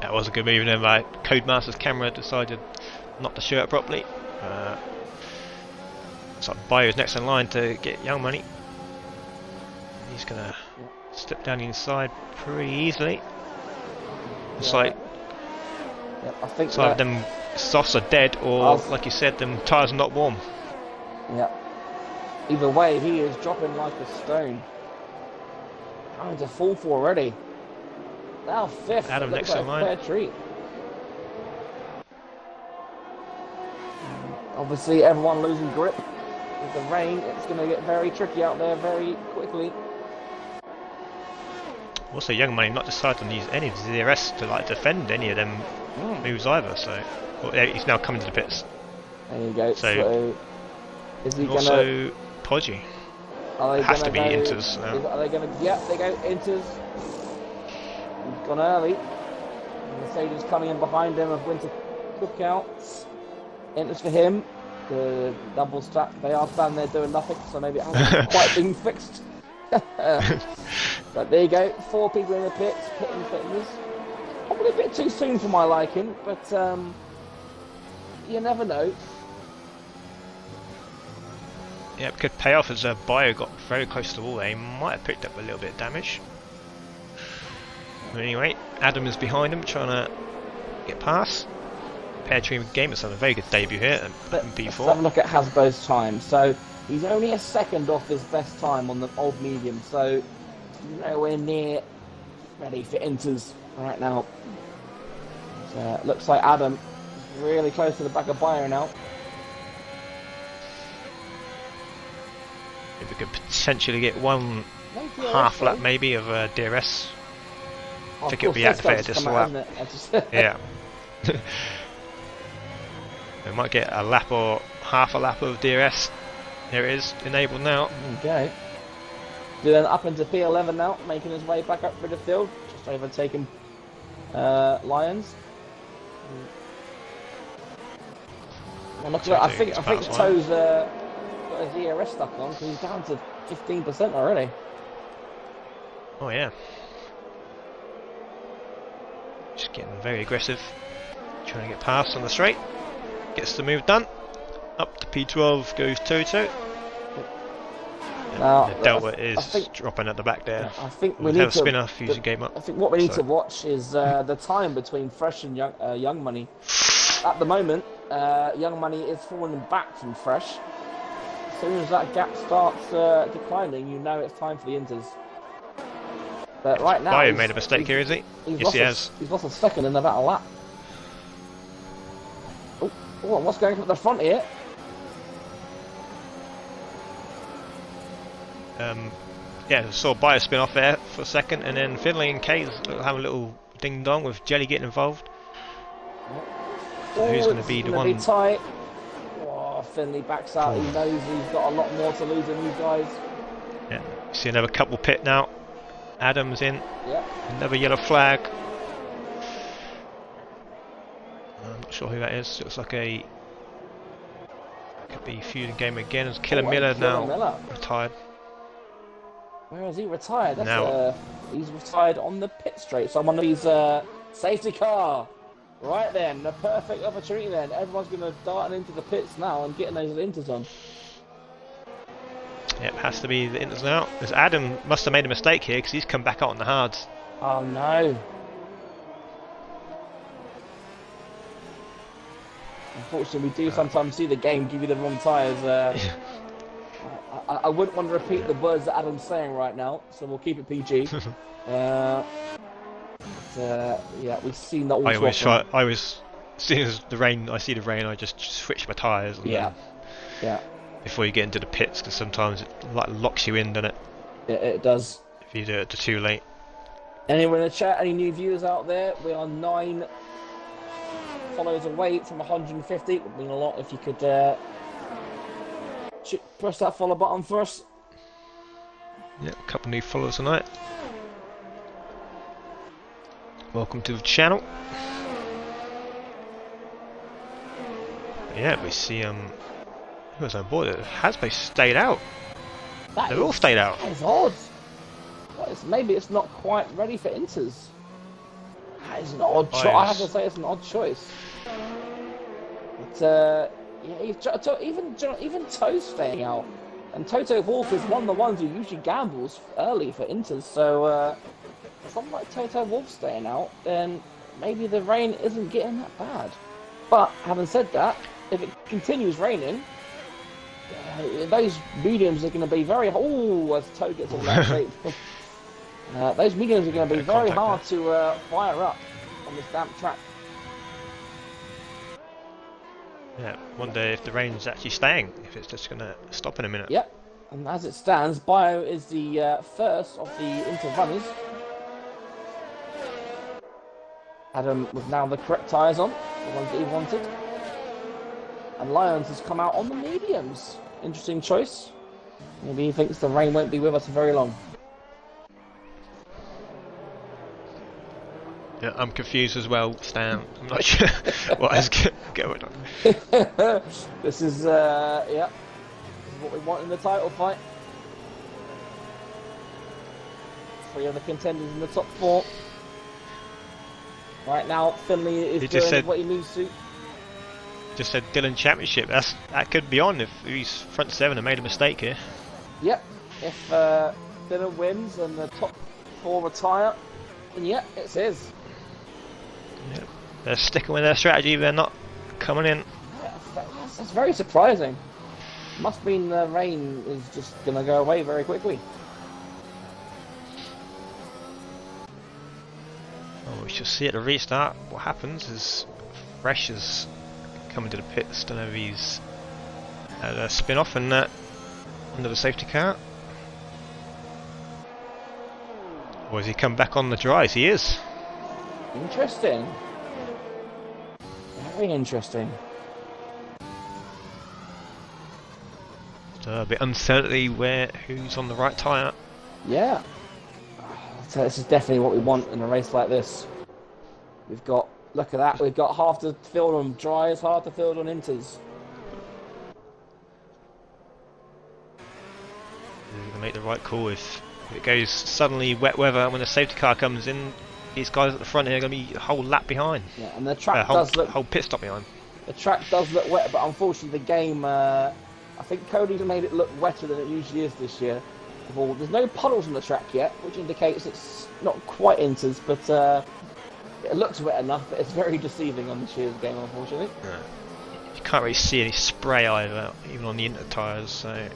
That was a good move then by Codemaster's camera, decided not to show it properly. So Bio's next in line to get Young Money. He's going to slip down the inside pretty easily. It's like I think it's like them softs are dead, or like you said, them tyres are not warm. Yeah. Either way, he is dropping like a stone. Trying to fall for already. Now 5th. Adam next in line. Fair treat. Obviously, everyone losing grip with the rain. It's going to get very tricky out there very quickly. Also, Young Money not decided to use any of his DRS to like defend any of them moves either. So he's now coming to the pits. There you go. So is he also Podgy. It has to be Inters now. Are they going to? Yeah, they go Inters. He's gone early. Mercedes coming in behind him of Winter Cookouts. Inters for him. The double stack. They are standing there doing nothing, so maybe it hasn't quite been fixed. But there you go. 4 people in the pits, pitting fitness. Probably a bit too soon for my liking, but you never know. Yeah, it could pay off as Bio got very close to the wall there. He might have picked up a little bit of damage. But anyway, Adam is behind him, trying to get past. Pear Tree Game has done a very good debut here in B4. Let's have a look at Hasbro's time. So he's only a second off his best time on the old medium, so nowhere near ready for Inters right now. So looks like Adam is really close to the back of Bio now. If we could potentially get one half lap maybe of DRS. I think it'll be activated this lap. Yeah. We might get a lap or half a lap of DRS. Here it is, enabled now. Okay. Then up into P11 now, making his way back up through the field, just overtaking Lyons. And look at that, I think Toe's got his DRS stuck on, because he's down to 15% already. Oh yeah. Just getting very aggressive, Trying to get past on the straight. Gets the move done. Up to P12 goes Toto. Now, The Delta is think, dropping at the back there. I think we We'll need have a to spin-off, use the game up. I think what we need Sorry. to watch is the time between Fresh and Young Money. At the moment, Young Money is falling back from Fresh. As soon as that gap starts declining, you know it's time for the Inters. But right now, Bio made a mistake here, is he? Yes, he has. He's lost a second in about a lap. Oh, what's going on at the front here? Yeah, saw Bio spin off there for a second, and then Finley and Kays have a little ding dong with Jelly getting involved. So who's going to be the one? Be tight. Oh, Finley backs out. He knows he's got a lot more to lose than you guys. Yeah, see another couple pit now. Adams in. Yep. Another yellow flag. I'm not sure who that is. Looks like a could be feuding game again. It's Killer Miller now retired. Where is he retired? That's now he's retired on the pit straight. So I'm on his safety car. Right then, the perfect opportunity then. Everyone's going to dart into the pits now and getting those Inters on. Yep, has to be the Inters now. As Adam must have made a mistake here because he's come back out on the hards. Oh no. Unfortunately, we do sometimes see the game give you the wrong tyres. I wouldn't want to repeat the words that Adam's saying right now, so we'll keep it PG. Yeah, we've seen that all. I was, as soon as the rain, I see the rain, I just switch my tyres. Yeah. Before you get into the pits, because sometimes it like locks you in, doesn't it? It does. If you do it too late. Anyone in the chat? Any new viewers out there? We are 9 followers away from 150. It would mean a lot if you could press that follow button for us. Yeah, a couple new followers tonight. Welcome to the channel. Yeah, we see who was on board? Hasbro stayed out. They've all stayed out. That is odd. Maybe it's not quite ready for Inters. That is an odd choice. I have to say it's an odd choice. But yeah, even Toe's staying out, and Toto Wolff is one of the ones who usually gambles early for Inters. So something like Toto Wolff staying out, then maybe the rain isn't getting that bad. But having said that, if it continues raining, those mediums are going to be very. Oh, as Toe gets all that shape. Those mediums are going to be very hard to fire up on this damp track. Yeah, wonder if the rain's actually staying, if it's just going to stop in a minute. Yep, and as it stands, Bio is the first of the Inter runners. Adam with now the correct tyres on, the ones that he wanted. And Lyons has come out on the mediums. Interesting choice. Maybe he thinks the rain won't be with us for very long. Yeah, I'm confused as well, Stan. I'm not sure what is going on. This is what we want in the title fight. 3 of the contenders in the top 4. Right now, Finley is doing what he needs to. Just said Dylan Championship. That could be on if he's front 7 and made a mistake here. Yep. If Dylan wins and the top 4 retire, then yeah, it's his. Yep. They're sticking with their strategy. They're not coming in. That's very surprising. Must mean the rain is just going to go away very quickly. Oh, we shall see at the restart. What happens is Fresh is coming to the pits. Don't know if he's had a spin off and under the safety car. Or has he come back on the dries? He is. Interesting. Very interesting. So a bit uncertainty who's on the right tyre. Yeah. So this is definitely what we want in a race like this. We've got, look at that, we've got half the field on dries, half the field on Inters. He's going to make the right call if it goes suddenly wet weather when the safety car comes in. these guys at the front here are going to be a whole lap behind. Yeah, and the track does look. Whole pit stop behind. The track does look wet, but unfortunately the game. I think Cody's made it look wetter than it usually is this year. There's no puddles on the track yet, which indicates it's not quite inters, but it looks wet enough. But it's very deceiving on this year's game, unfortunately. Yeah. You can't really see any spray either, even on the inter tyres. So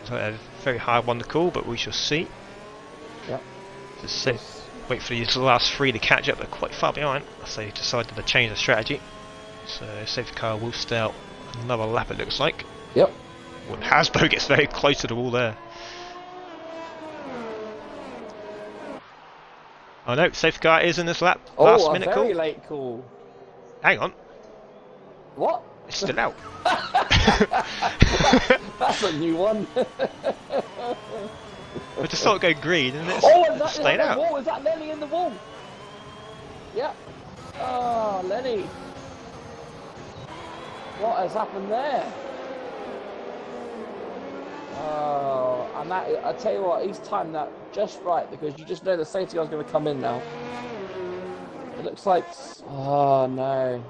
it's a very hard one to call, but we shall see. Yeah. Just wait for these last three to catch up. They're quite far behind. So they decided to change the strategy. So safety car will stay out another lap, it looks like. Yep. When Hasbro gets very close to the wall there. Oh no, safety car is in this lap. Last minute call. Very late call. Hang on, What? it's still out. That's a new one. I just saw it go green and it's Oh, is that stayed in the out. wall? Is that Lenny in the wall? Yeah. Oh, Lenny. What has happened there? Oh, and that, I tell you what, he's timed that just right because you just know the safety car's going to come in now. It looks like, oh no.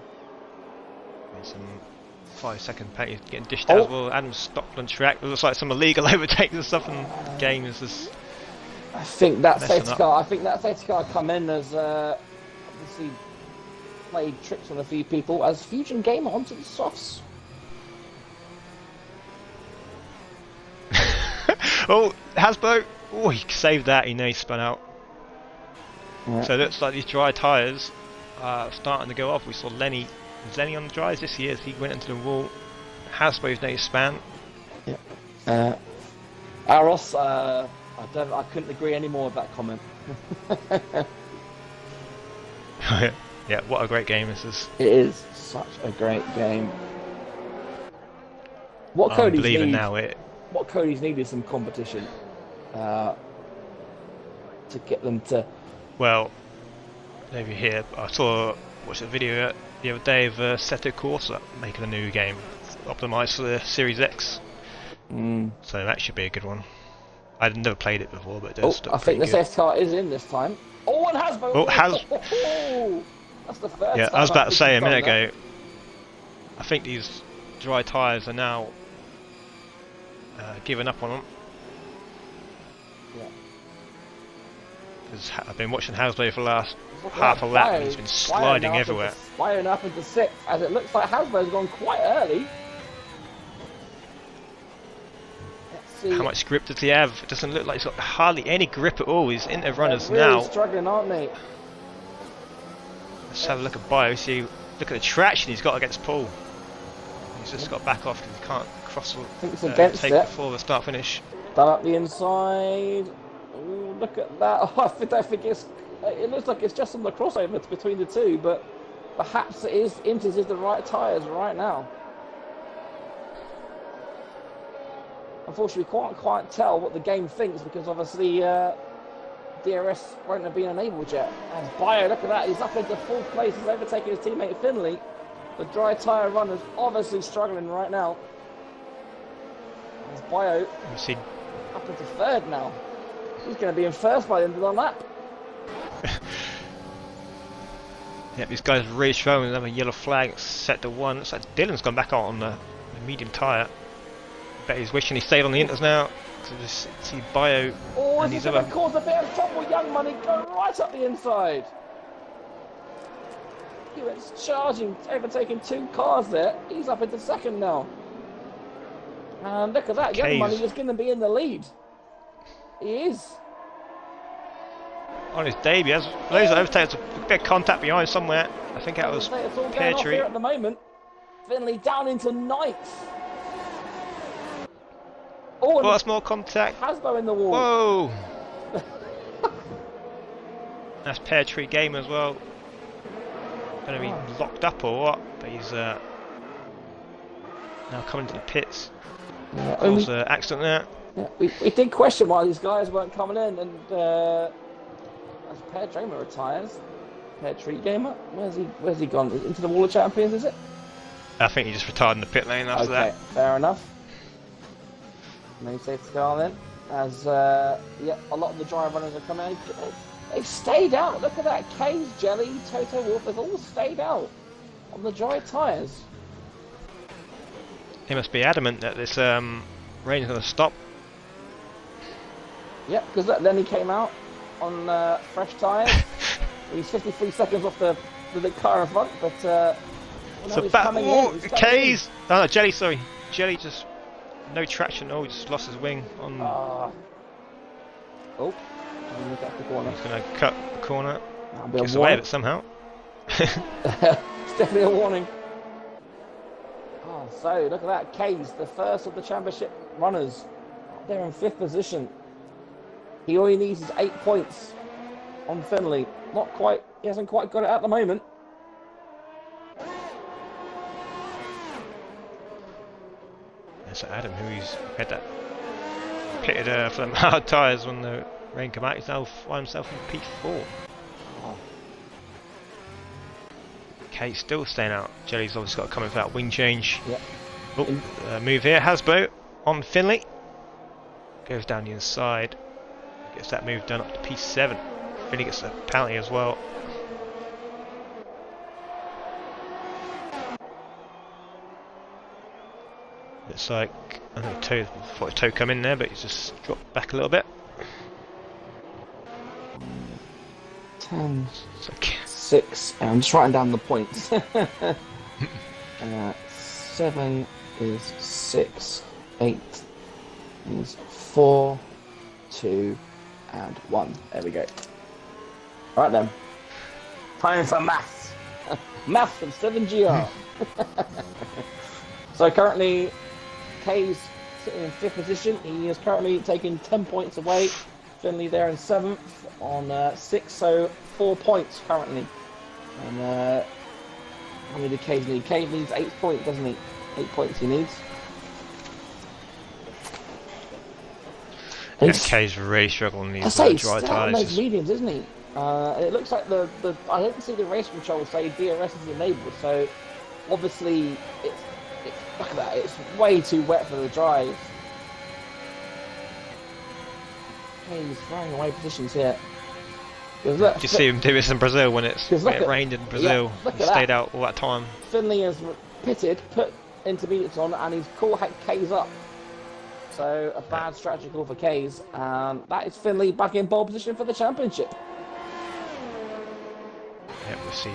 Some 5-second penalty getting dished out as well. Adam stopped on track. It looks like some illegal overtakes and stuff in the game. Is this? I think that messing safety up. car. I think that safety car come in as obviously played tricks on a few people as Fusion Gamer onto the softs. Oh, Hasbro! Oh, he saved that. He nearly spun out. Yeah. So it looks like these dry tyres are starting to go off. We saw Lenny on the dries this year as he went into the wall. Hasbro's nearly span. Aros, I couldn't agree any more with that comment. Yeah, what a great game this is. It is such a great game. What I'm Cody's believing need? now. What Cody's need is some competition to get them to. Well, over here, I watched a video the other day of Seto Corsa making a new game optimised for the Series X. So that should be a good one. I've never played it before, but it does look I think the pretty good. safety car is in this time. Oh, and Hasbro! Oh, That's the first Yeah, time I was about to think say a he's done minute that. ago, I think these dry tyres are now giving up on them. Yeah. Because I've been watching Hasbro for the last Look at half a that. lap and Bio- he's been Bio sliding now everywhere. Bio up into sixth, as it looks like Hasbro's gone quite early. Let's see. How much grip does he have? It doesn't look like he's got hardly any grip at all. He's into runners They're really now. struggling, aren't they? Let's have a look at Bio. See, look at the traction he's got against Paul. He's just got back off because he can't cross think it's against take it. before the start finish. Done up the inside. Ooh, look at that. Oh, I think it's. It looks like it's just on the crossover between the two, but perhaps it is. Inters is the right tyres right now. Unfortunately, we can't quite tell what the game thinks because obviously DRS won't have been enabled yet. And Bio, look at that. He's up into fourth place. He's overtaking his teammate Finley. The dry tyre runner's obviously struggling right now. As Bio You see, up into third now. He's going to be in first by the end of the lap. yeah, these guys are really showing them a yellow flag set to 1. Looks like Dylan's gone back out on the medium tyre. Bet he's wishing he stayed on the inters now. So just see Bio Oh, and this these is going other. to cause a bit of trouble. Young Money go right up the inside. He went charging, overtaking two cars there. He's up into second now. And look at that. Young Caves. Money is going to be in the lead. He is. On his debut, has loads of overtakes, a bit of contact behind somewhere. I think that was It's all Pear going off Tree. here at the moment. Finley down into ninth. Oh, Oh, and that's more contact. Hasbro in the wall. Whoa! That's Pear Tree Game as well. Going to be locked up or what? But he's now coming to the pits. Yeah, There was an accident there. yeah, we did question why these guys weren't coming in, and as Pear Dramer retires, Pear Tree Gamer, where's he gone? Into the Wall of Champions, is it? I think he just retired in the pit lane after Okay, that. fair enough. No safety car then. As yeah, a lot of the dry runners are coming. They've stayed out. Look at that. Case, Jelly, Toto Wolff, they've all stayed out on the dry tyres. He must be adamant that this rain's going to stop. Yep, because look, Lenny came out on fresh tyres. He's 53 seconds off the car in front, but well, no, So he's back, coming oh, in. He's coming in. K's. Oh no, Jelly, sorry. Jelly just no traction. Oh, he just lost his wing on. Oh, look at the corner. He's going to cut the corner. That'll be a Gets away warning. with it somehow. It's definitely a warning. Oh, so look at that. Case, the first of the championship runners. They're in 5th position. He only needs his 8 points on Finley. Not quite. He hasn't quite got it at the moment. That's Adam, who's had that pitted for them hard tyres when the rain came out. He's now find himself in P4. Oh, Kate's still staying out. Jelly's obviously got to come in for that wing change. yep. Oh, move here. Hasbro on Finley. Goes down the inside. Gets that move done up to P7. Finley gets a penalty as well. Looks like I think Toe thought Toe come in there, but he's just dropped back a little bit. 10, It's like 6. I'm just writing down the points. 7 is 6. 8 is 4, 2, and 1. There we go. Right then. Time for maths. Maths from 7GR. So currently, Kay's sitting in 5th position. He is currently taking 10 points away. Finley there in 7th on 6, so 4 points currently. And how many did Cade need? Cade needs 8 points, doesn't he? 8 points he needs. yeah, Kay's really struggling these I say he's dry still out on tyres. those mediums, isn't he? It looks like the I didn't see the race control say DRS is enabled, so obviously it's look at that, it's way too wet for the drive. He's throwing away positions here. Look, Did you see him do this in Brazil when it at- rained in Brazil? look He at stayed that. out all that time. Finley has pitted, put intermediates on, and he's called K's up. So a bad strategy call for K's, and that is Finley back in pole position for the championship. Yep, we'll see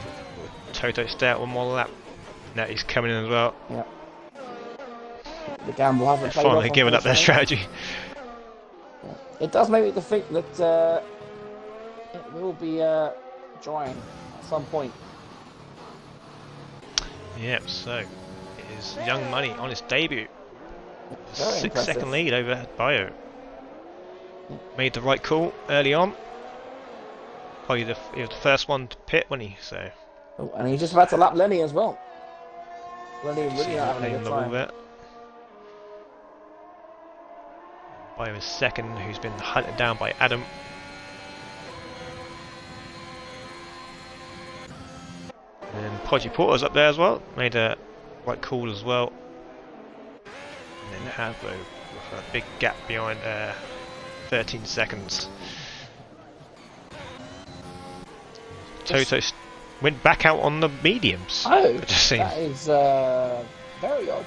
Toto stay out one more lap. Now he's coming in as well. Yeah. The gamble hasn't They're paid off. finally giving up their unfortunately. strategy. It does make me think that it will be drying at some point. Yep, so it is Young Money on his debut. Very 6 impressive. second lead over Bio. Made the right call early on. Probably he was the first one to pit, wasn't he? So Oh, and he's just about to lap Lenny as well. Lenny see really him not having a playing good the ball time. bit. Bio is second, who's been hunted down by Adam. And Podgy Porter's up there as well. Made a right call as well. And then Hasbro with a big gap behind 13 seconds. Toto went back out on the mediums. Oh, It just seems. that is very odd.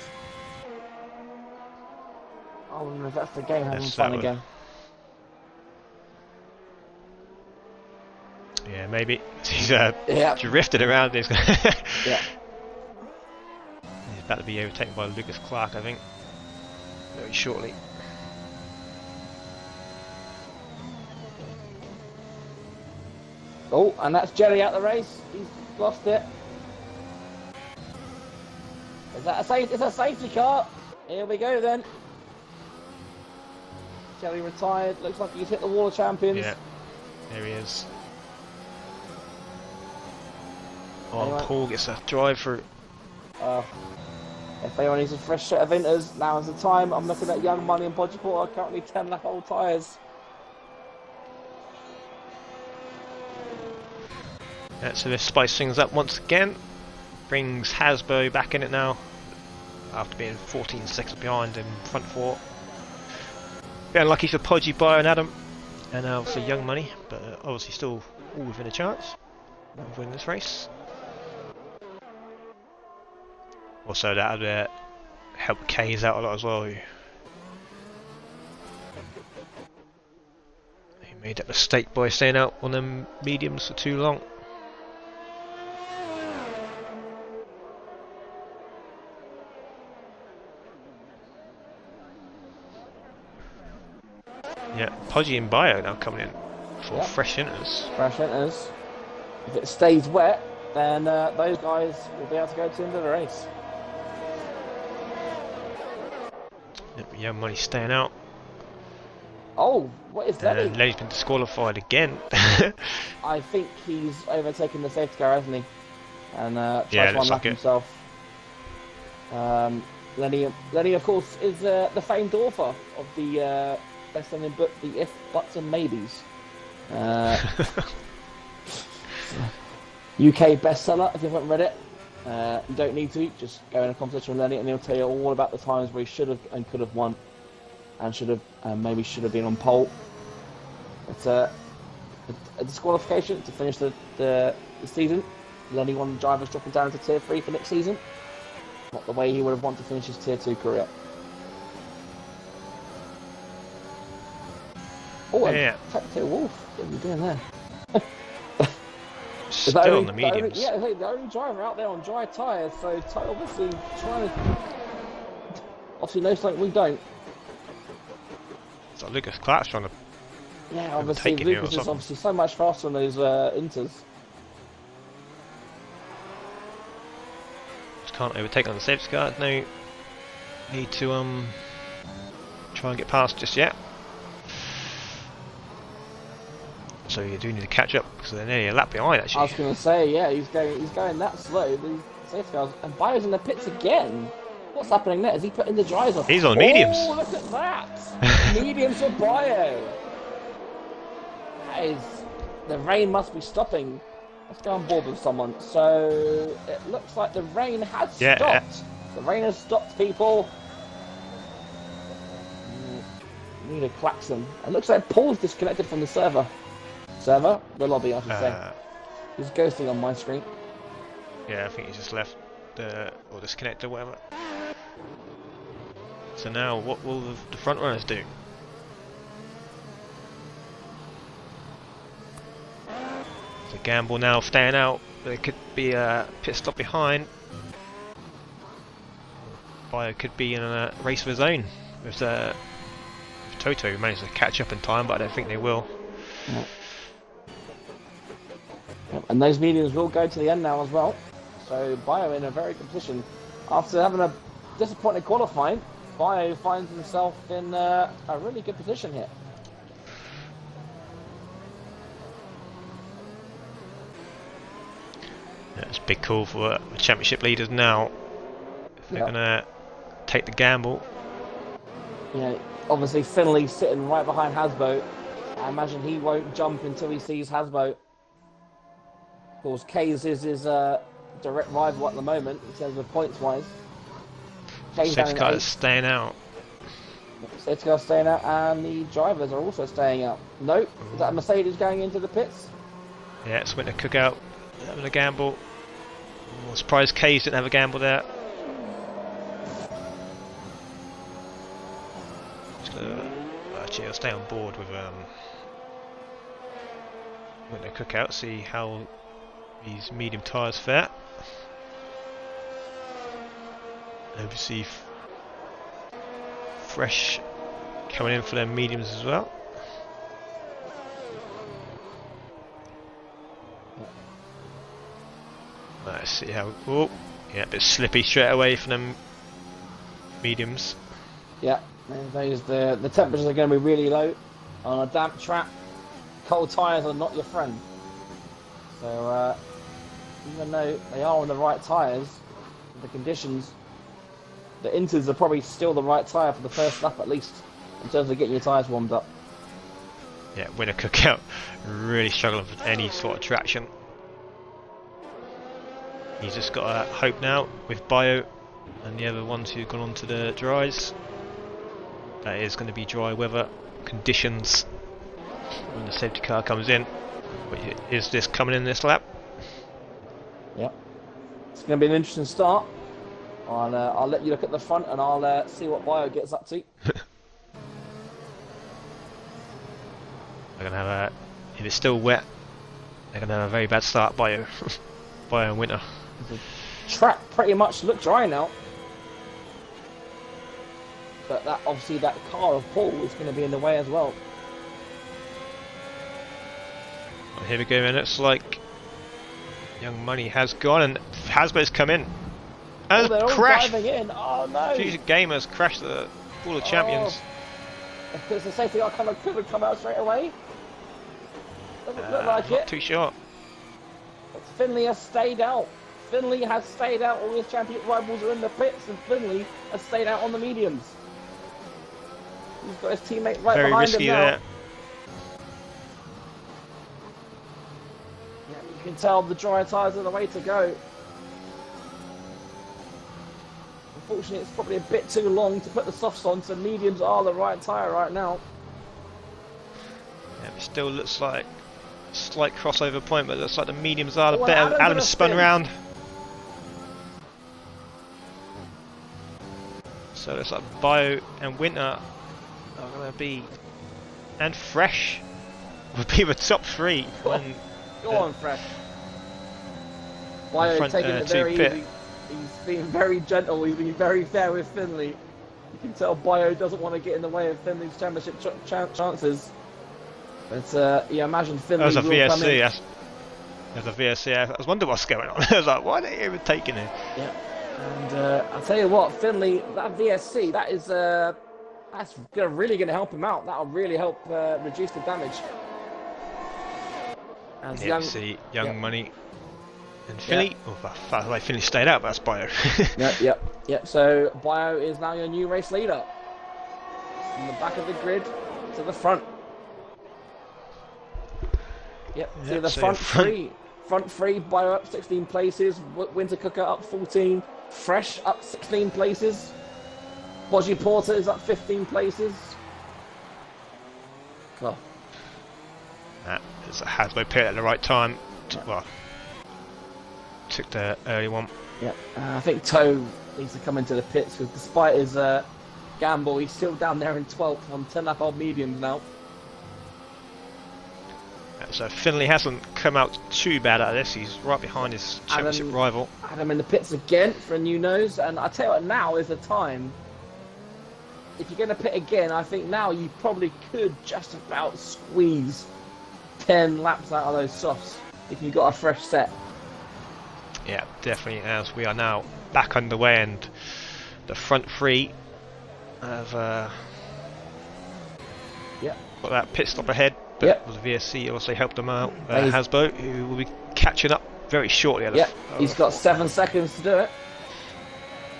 I wonder if that's the game having Yes, fun that again. Yeah, maybe. He's Yeah. drifted around. He's Yeah. about to be overtaken by Lucas Clark, I think, very shortly. Oh, and that's Jerry out the race. He's lost it. Is that a safe? It's a safety car. Here we go then. Jerry retired. Looks like he's hit the wall of champions. Yeah, there he is. Oh, Anyway. Paul gets a drive through. If anyone needs a fresh set of inters, now is the time. I'm looking at Young Money and Podgy Porter, currently 10 lap old tyres. Yeah, so this spice things up once again. Brings Hasbro back in it now. After being 14 seconds behind in front four. Bit unlucky for Podgy, Bio and Adam, and obviously Young Money, but obviously still all within a chance of winning this race. Also that helped Kays out a lot as well. He made that mistake by staying out on them mediums for too long. Yeah, Podgy and Bio now coming in for fresh enters. Fresh enters. If it stays wet, then those guys will be able to go to the end of the race. Young Money staying out. Oh, what is that? And Lenny's been disqualified again. I think he's overtaken the safety car, hasn't he? And tried to looks unlock like it. himself. Lenny, of course, is the famed author of the best-selling book, The If, Buts and Maybes. UK bestseller, if you haven't read it. You don't need to, just go in a competition with Lenny and he'll tell you all about the times where he should have and could have won. And maybe should have been on pole. It's a disqualification to finish the season. Lenny won the drivers dropping down to tier 3 for next season. Not the way he would have wanted to finish his tier 2 career. Oh, yeah. Tactile Wolf. What are you doing there? Still on the mediums. The only driver out there on dry tyres, so obviously trying to... Obviously knows something we don't. So Lucas Clark's trying to... Yeah, obviously Lucas is obviously so much faster on those inters. Just can't overtake on the safety car. No need to try and get past just yet. So you do need to catch up because they're nearly a lap behind actually. I was going to say, yeah, he's going that slow. The safety cars and Bio's in the pits again. What's happening there? Is he putting the dries off? He's on mediums. Oh, look at that! Mediums for Bio. That is, the rain must be stopping. Let's go on board with someone. So it looks like the rain has stopped. The rain has stopped, people. Need a klaxon. It looks like Paul's disconnected from the server. The lobby, I should say. He's ghosting on my screen. Yeah, I think he's just left or disconnected or whatever. So now, what will the front runners do? So Gamble now staying out. There could be a pit stop behind. Bio could be in a race of his own with Toto, who managed to catch up in time, but I don't think they will. Yeah. And those mediums will go to the end now as well. So Bio in a very good position. After having a disappointing qualifying, Bio finds himself in a really good position here. That's a big call for the championship leaders now. If they're going to take the gamble. Yeah, obviously Finley sitting right behind Hasbo. I imagine he won't jump until he sees Hasbo. Of course, Kays is his direct rival at the moment in terms of points wise. Safety car is staying out. Safety car staying out, and the drivers are also staying out. Nope, is that a Mercedes going into the pits? Yeah, it's Winter Cookout having a gamble. I'm surprised Kays didn't have a gamble there. Actually, I'll stay on board with Winter Cookout, see how these medium tyres fare. Obviously, fresh coming in for their mediums as well. Let's see how. Oh, yeah, a bit slippy straight away from them mediums. Yeah, the temperatures are going to be really low on a damp track. Cold tyres are not your friend. So even though they are on the right tyres, the conditions, the inters are probably still the right tyre for the first lap at least, in terms of getting your tyres warmed up. Yeah, Winner Cookout really struggling with any sort of traction. He's just got to hope now with Bio and the other ones who've gone on to the dries. that is going to be dry weather conditions when the safety car comes in. But is this coming in this lap? Yep. It's going to be an interesting start. I'll let you look at the front and I'll see what Bio gets up to. They're going to have a, if it's still wet, they're going to have a very bad start, Bio. Bio and Winter. The track pretty much looks dry now. But that obviously that car of Paul is going to be in the way as well. Well, here we go, and it's like Young Money has gone and Hasbro's come in. Oh, And they're all crashed! diving in. Oh no! Future Gamers crashed the Pool of Champions. Because the safety car could have come out straight away. Doesn't look like Not it. too sure. But Finley has stayed out. Finley has stayed out. All his championship rivals are in the pits, and Finley has stayed out on the mediums. He's got his teammate right Very behind risky him now. there. Yeah, you can tell the dry tyres are the way to go. Unfortunately, it's probably a bit too long to put the softs on, so mediums are the right tyre right now. Yeah, it still looks like a slight crossover point, but it looks like the mediums are the Oh, and better. Adam's Adam gonna spun spin. round. So it's like Bio and Winter are going to be, and Fresh would be the top three when Go on, Fresh. Bio front, taking it two very pit. easy. He's being very gentle. He's being very fair with Finley. You can tell Bio doesn't want to get in the way of Finley's championship chances. But yeah, imagine Finley That was a will come VSC. in. There's a VSC. I was wondering what's going on. I was like, why are they even taking it? Yeah. And I'll tell you what, Finley, that VSC, that is that's really going to help him out. That'll really help reduce the damage. As Yeah, see, Young Money and Finley. Oh, by the way, Finley stayed out, but that's Bio. Yep. So Bio is now your new race leader. From the back of the grid to the front. Yep. See the so front front- three. Front three, Bio up 16 places. Winter Cooker up 14. Fresh up 16 places. Bodgy Porter is up 15 places. Oh, It's a Hasbro pit at the right time. Well, took the early one. yeah. I think Toe needs to come into the pits because despite his gamble, he's still down there in 12th on 10 lap old mediums now. So Finley hasn't come out too bad out of this. He's right behind his championship Adam- rival. Adam in the pits again for a new nose, and I tell you what, now is the time. If you're going to pit again, I think now you probably could just about squeeze 10 laps out of those softs if you got a fresh set. Yeah, definitely. As we are now back underway, and the front three have Yeah. got that pit stop ahead. But Yep. the VSC also helped them out. He's- Hasbro, who will be catching up very shortly. At Yeah, the he's got 7 seconds to do it.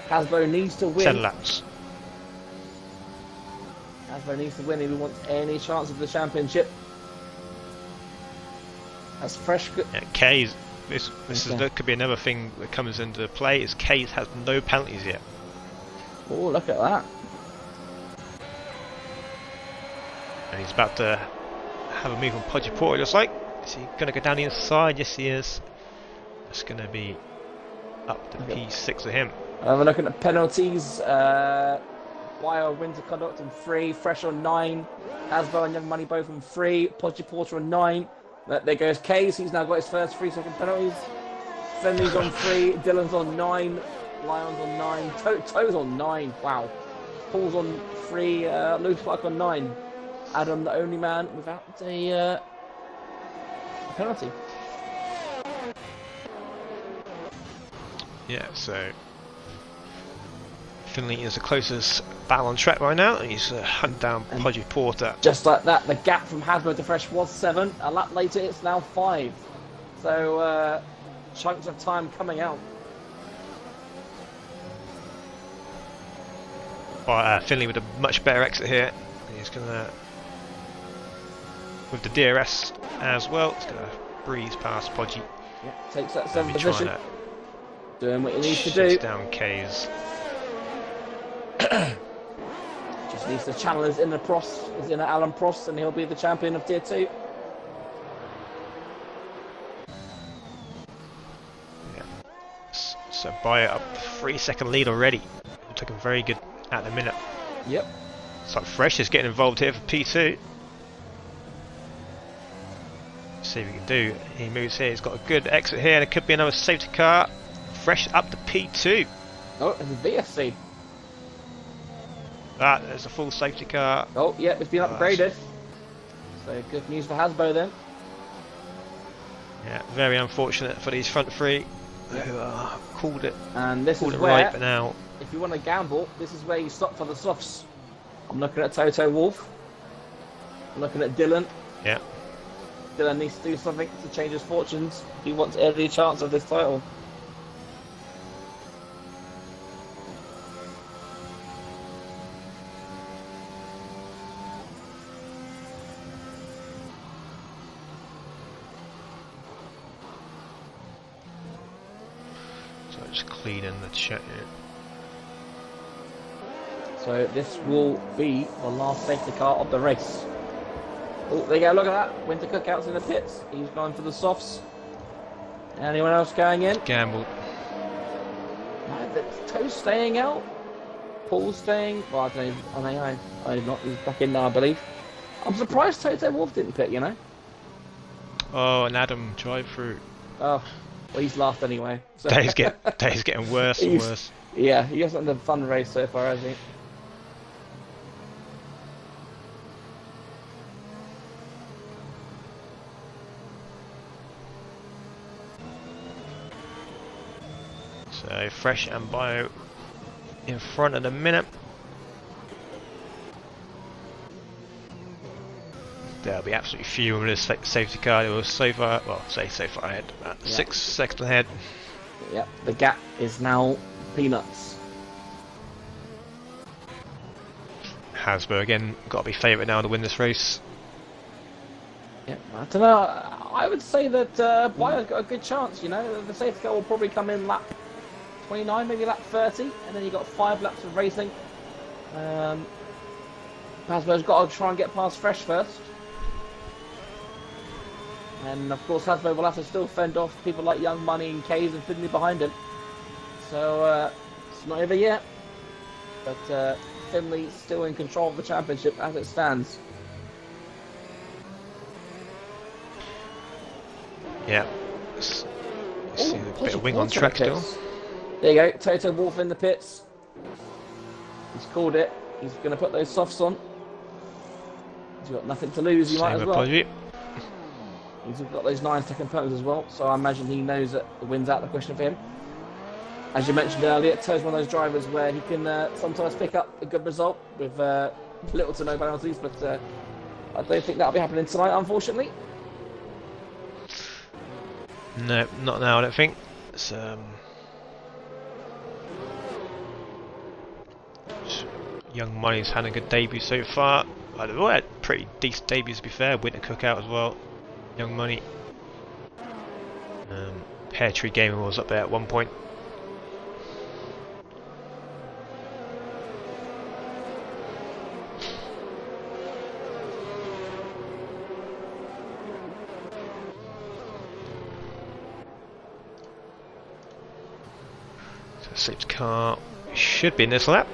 Hasbro needs to win. 10 laps. Hasbro needs to win if he wants any chance of the championship. That's fresh. Yeah, K's. This Okay. is that could be another thing that comes into play. Is K's has no penalties yet. Oh, look at that. And he's about to have a move on Podgy Porter, looks like. Is he going to go down the inside? Yes, he is. It's going to be up to Okay. P6 of him. We're looking at penalties. Wire Winter Conduct on 3, Fresh on 9, Hasbro and Young Money both on 3, Podgy Porter on 9. There goes Case, he's now got his first 3-second penalties. Finley's on 3, Dylan's on 9, Lyon's on 9, Toe's on 9, wow. Paul's on 3, Lewis Clark on 9. Adam, the only man without a penalty. Yeah, so Finley is the closest battle on track right now. He's hunting down And- Podgy Porter. Just like that, the gap from Hasbro to Fresh was 7. A lap later, it's now 5. So, chunks of time coming out. Finley with a much better exit here. He's going to, with the DRS as well, he's going to breeze past Podgy. Yeah, takes that Trying 7th position. to Doing what he needs to shuts do. down K's. Just needs to channel his inner Alan Prost, and he'll be the champion of Tier 2. Yeah. So by up 3-second lead already. It's looking very good at the minute. Yep. It's like Fresh is getting involved here for P2. See what he can do. He moves here. He's got a good exit here, and it could be another safety car. Fresh up to P2. Oh, it's a VSC. There's a full safety car. Oh, yeah, it's been upgraded. So good news for Hasbro then. Yeah, very unfortunate for these front three. Yeah. Who called it. And this Called is it where, right, but now if you want to gamble, this is where you stop for the softs. I'm looking at Toto Wolff. I'm looking at Dylan. yeah. Dylan needs to do something to change his fortunes if he wants any chance of this title. So just cleaning the chat here. So this will be the last safety car of the race. Oh, there you go, look at that. Winter Cookout's in the pits. He's going for the softs. Anyone else going in? Gamble. No, Toe's staying out. Paul's staying. Well, I don't know. I not. He's back in now, I believe. I'm surprised Toto Wolff didn't pit, you know? Oh, an Adam drive through. Oh, well, he's laughed anyway. So. Day's getting worse and worse. Yeah, he hasn't had a fun race so far, has he? So Fresh and Bio in front at the minute. They'll be absolutely fuming with this safety car. They were so far, well, so far ahead, about 6 seconds ahead. Yeah, the gap is now peanuts. Hasbro again, got to be favourite now to win this race. Yeah, I don't know. I would say that Bio's got a good chance. You know, the safety car will probably come in lap 29, maybe lap 30, and then you got 5 laps of racing. Hasbro's got to try and get past Fresh first. And of course Hasbro will have to still fend off people like Young Money and Kays and Finley behind him. So it's not over yet. But Finley's still in control of the championship as it stands. Yeah. Let's see a bit of wing on Wolff track in the still. pits. There you go, Toto Wolff in the pits. He's called it. He's going to put those softs on. He's got nothing to lose, he might as well. He's got those 9-second penalties as well, so I imagine he knows that the win's out of the question for him. As you mentioned earlier, Toe's one of those drivers where he can sometimes pick up a good result with little to no penalties, but I don't think that'll be happening tonight, unfortunately. No, not now, I don't think. It's, Young Money's had a good debut so far. They've all had pretty decent debuts to be fair. Winter Cookout as well. Young Money. Pear Tree Gaming was up there at one point. So safety car should be in this lap.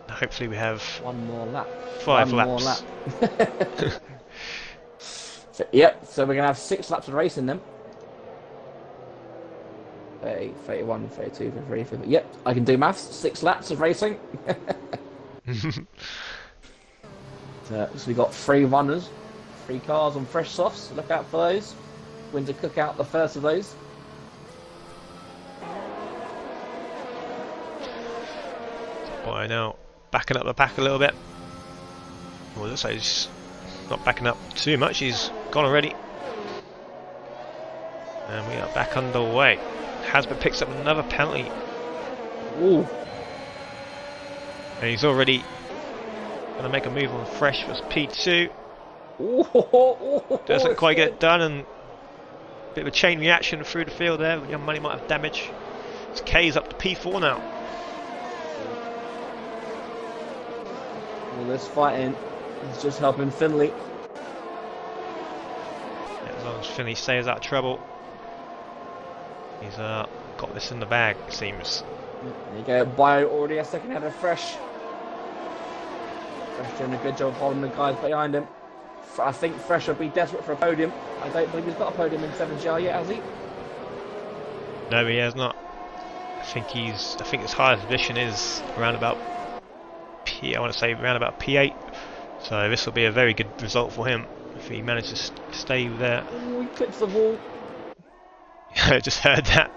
Hopefully we have one more lap. 5 one laps. More lap. So, yep, so we're going to have 6 laps of racing then. 30, 31, 32, 33, 34. Yep, I can do maths. 6 laps of racing. So we got 3 runners, 3 cars on fresh softs. Look out for those. Winter Cookout, the first of those. By now, backing up the pack a little bit. Well, looks like he's not backing up too much. He's gone already. And we are back underway. Hasbro picks up another penalty. Ooh. And he's already going to make a move on Fresh for P2. Ooh. Doesn't quite get it done, and a bit of a chain reaction through the field there. Young Money might have damage. It's K's up to P4 now. All this fighting is just helping Finley. Yeah, as long as Finley stays out of trouble, he's got this in the bag, it seems. There you go. Bio already a second head of Fresh. Fresh doing a good job holding the guys behind him. I think Fresh will be desperate for a podium. I don't believe he's got a podium in 7GR yet, has he? No, he has not. I think his highest position is around about I want to say around about P8. So this will be a very good result for him if he manages to stay there. Oh, he clips the wall. I just heard that.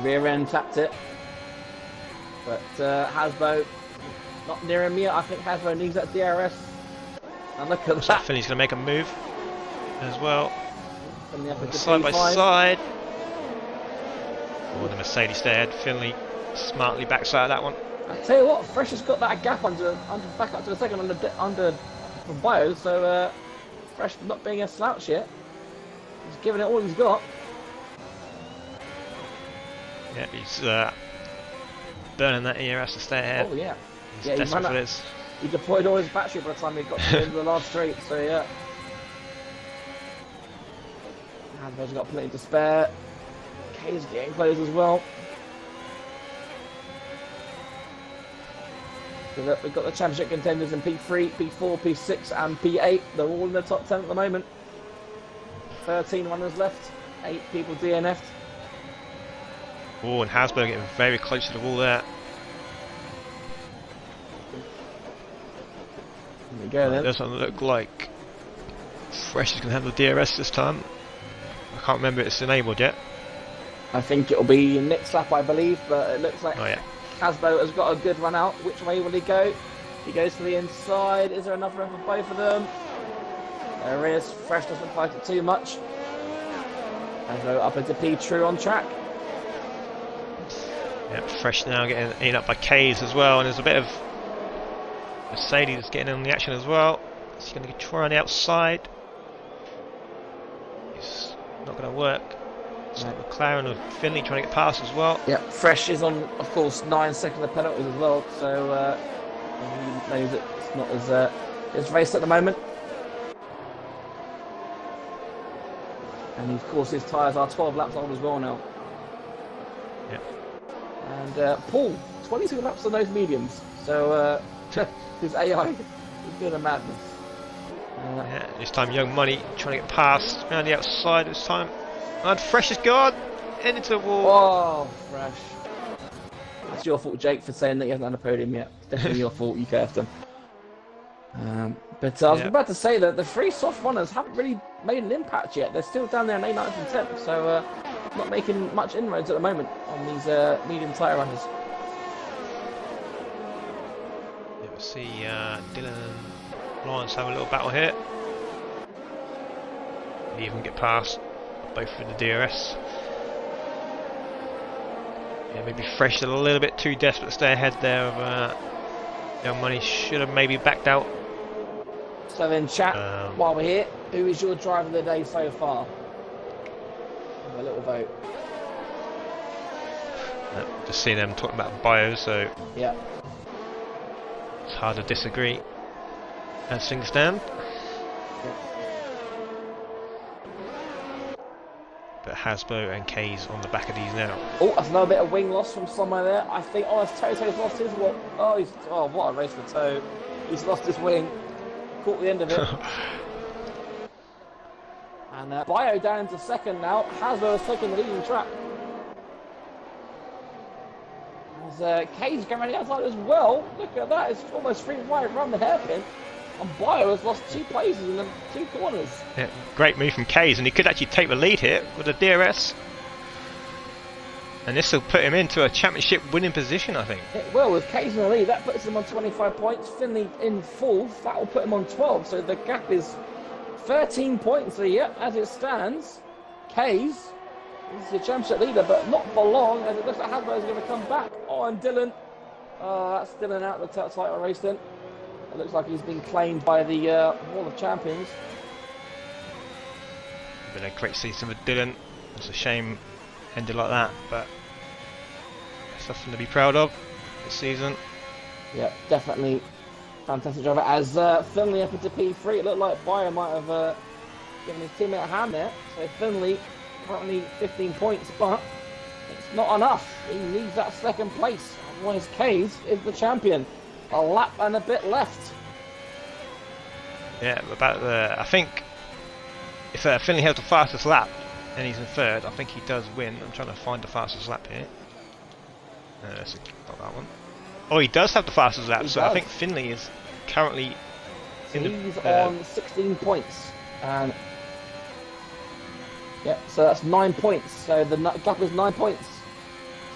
Rear end tapped it. But Hasbro not near him yet. I think Hasbro needs that DRS. And look at that. Finley's going to make a move as well. Finley up into Side by P5. side. Oh, the Mercedes there. Finley smartly backside that one. I tell you what, Fresh has got that gap under back up to the second under from Bio. So Fresh not being a slouch yet. He's giving it all he's got. Yeah, he's burning that ERS to stay ahead. Oh yeah. He's Yeah, desperate for this. He deployed all his battery by the time he got to the end of the last straight, so yeah. Hasbro's got plenty to spare. Kay's getting close as well. So look, we've got the championship contenders in P3, P4, P6 and P8. They're all in the top 10 at the moment. 13 runners left, 8 people DNF'd. Oh, and Hasbro getting very close to the wall there. There we go then. It doesn't look like Fresh is going to have the DRS this time. I can't remember if it's enabled yet. I think it'll be next lap, I believe, but it looks like Oh yeah. Hasbro has got a good run out. Which way will he go? He goes to the inside. Is there enough room for both of them? There is. Fresh doesn't fight it too much. Hasbro up into P True on track. Yeah, Fresh now getting eaten up by K's as well, and there's a bit of Mercedes getting in the action as well. He's going to try on the outside. It's not going to work. It's Right. McLaren and Finley trying to get past as well. Yeah, Fresh is on, of course, 9 seconds of penalties as well, so he knows that it's not as raced at the moment. And of course, his tyres are 12 laps old as well now. Yeah. And Paul, 22 laps on those mediums, so his AI is doing a madness. Yeah, this time Young Money trying to get past around the outside this time. And Fresh is gone, heading into the wall. Oh, Fresh. It's your fault, Jake, for saying that he hasn't had a podium yet. It's definitely your fault, you cursed him. But I was about to say that the 3 soft runners haven't really made an impact yet. They're still down there in 8, 9th and 10th, so not making much inroads at the moment on these medium tyre runners. Yeah, we'll see Dylan and Lawrence have a little battle here. He even get past both with the DRS. Yeah, maybe Fresh a little bit too desperate to stay ahead there of Young Money. Should have maybe backed out. So then, chat, while we're here, who is your driver of the day so far? Have a little vote. Just seeing them talking about bio, so Yeah. it's hard to disagree as things stand. But Hasbro and K's on the back of these now. Oh, that's another bit of wing loss from somewhere there. I think, it's Toto's lost his one. Oh, what a race for Toto. He's lost his wing. Caught the end of it. And Bio down into second now. Hasbro has taken the leading track. As K's going around the outside as well. Look at that. It's almost 3 wide around the hairpin. And Bio has lost 2 places in the 2 corners. Yeah, great move from K's, and he could actually take the lead here with the DRS. And this will put him into a championship winning position, I think. It will, with K's in the lead, that puts him on 25 points. Finley in 4th, that will put him on 12. So the gap is 13 points. So yeah, as it stands, K's is the championship leader, but not for long, as it looks like Hasbro is going to come back. Oh, and Dylan. That's Dylan out of the title race then. It looks like he's been claimed by the Hall of Champions. Been a great season with Dylan. It's a shame ended like that, but something to be proud of this season. Yeah, definitely Fantastic driver. As Finley up into P3, it looked like Bayer might have given his teammate a hand there. So Finley currently 15 points, but it's not enough. He needs that second place. Otherwise, Kays is the champion. A lap and a bit left. Yeah, about the. I think if Finley has the fastest lap and he's in third, I think he does win. I'm trying to find the fastest lap here. It's not that one. Oh, he does have the fastest lap, so I think Finley is currently he's on 16 points. And yeah, so that's 9 points. So the gap is 9 points.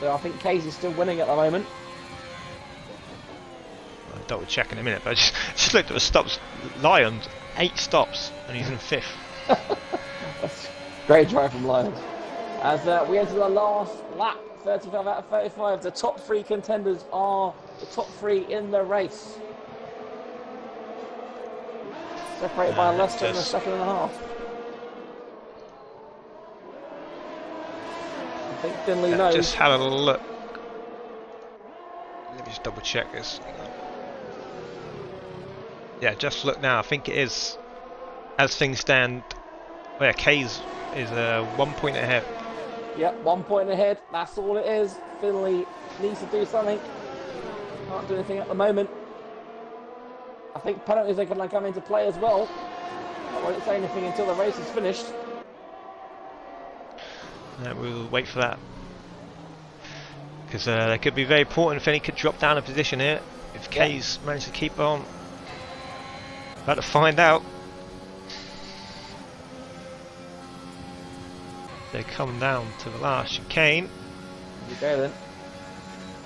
So I think Kays is still winning at the moment. I'll double check in a minute, but I just looked at the stops. Lions, 8 stops, and he's in 5th. That's great drive from Lions. As we enter the last lap, 35 out of 35. The top 3 contenders are the top 3 in the race. Separated by less than a second and a half. I think Finley knows. Just had a look. Let me just double check this. Yeah, just look now. I think it is, as things stand. Oh yeah, Kays is 1 point ahead. Yep, 1 point ahead. That's all it is. Finley needs to do something. Can't do anything at the moment. I think penalties are going to come into play as well. I won't say anything until the race is finished. We'll wait for that. Because they could be very important. Finley could drop down a position here if Kays manages to keep on. About to find out. They're coming down to the last chicane. Here we go then.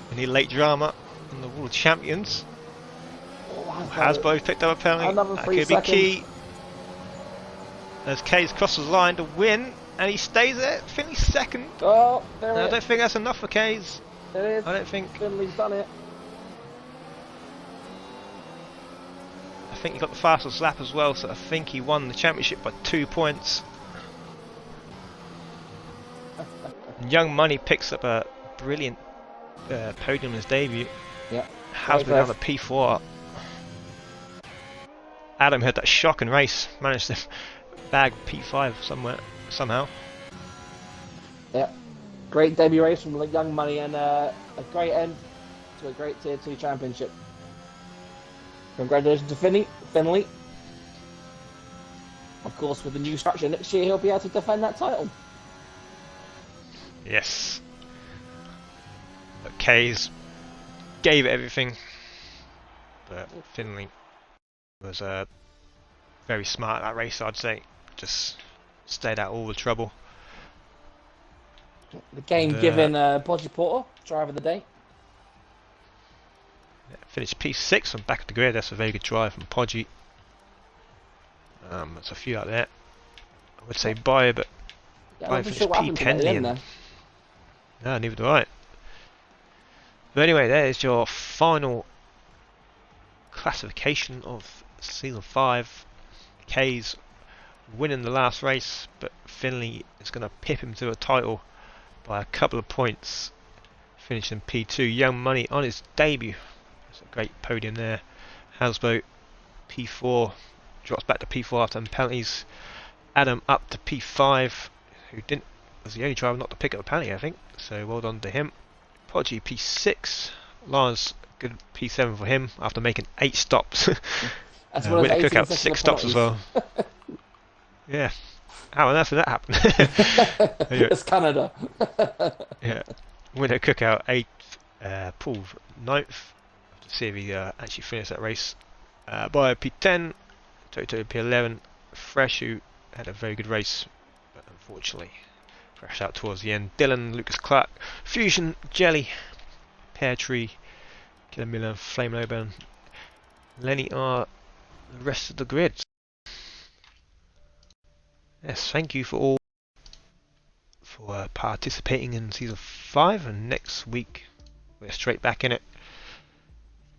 We need late drama in the World Champions. Oh, Hasbro picked up a penalty. That could be key. As Kays crosses the line to win, and he stays there. Finley's second. Oh, there I don't think that's enough for Kays. It is. I don't think. Finley's done it. I think he got the fastest lap as well, so I think he won the championship by 2 points. Young Money picks up a brilliant podium in his debut. Yeah. Has been on the P4. Adam had that shocking race, managed to bag P5 somehow. Yeah. Great debut race from Young Money and a great end to a great Tier 2 championship. Congratulations to Finley. Of course, with the new structure next year, he'll be able to defend that title. Yes. But Kays gave it everything. But Finley was very smart at that race, I'd say. Just stayed out all the trouble. The game giving Podgy Porter driver of the day. Finished P6 on back of the grid. That's a very good drive from Podgy. There's a few out there. I would say Bayer, but Bayer finished P10. No, neither do I. But anyway, there's your final classification of Season 5. Kays winning the last race, but Finley is going to pip him to a title by a couple of points, finishing P2. Young Money on his debut. That's a great podium there. Hasbro P4 drops back to P4 after penalties. Adam up to P5, who was the only driver not to pick up a penalty, I think. So well done to him. Podgy P6. Lars, good P7 for him after making 8 stops. That's Winner Cookout 6 stops as well. Yeah. How on earth did that happen? It's Canada. Yeah. Winner Cookout 8th. Paul 9th. To see if he actually finished that race. Bayer P10. Toto P11. Fresh, who had a very good race, but unfortunately crashed out towards the end. Dylan, Lucas Clark, Fusion, Jelly, Pear Tree, Killer Miller, Flame Loban, Lenny R, the rest of the grid. Yes, thank you for all for participating in Season 5, and next week we're straight back in it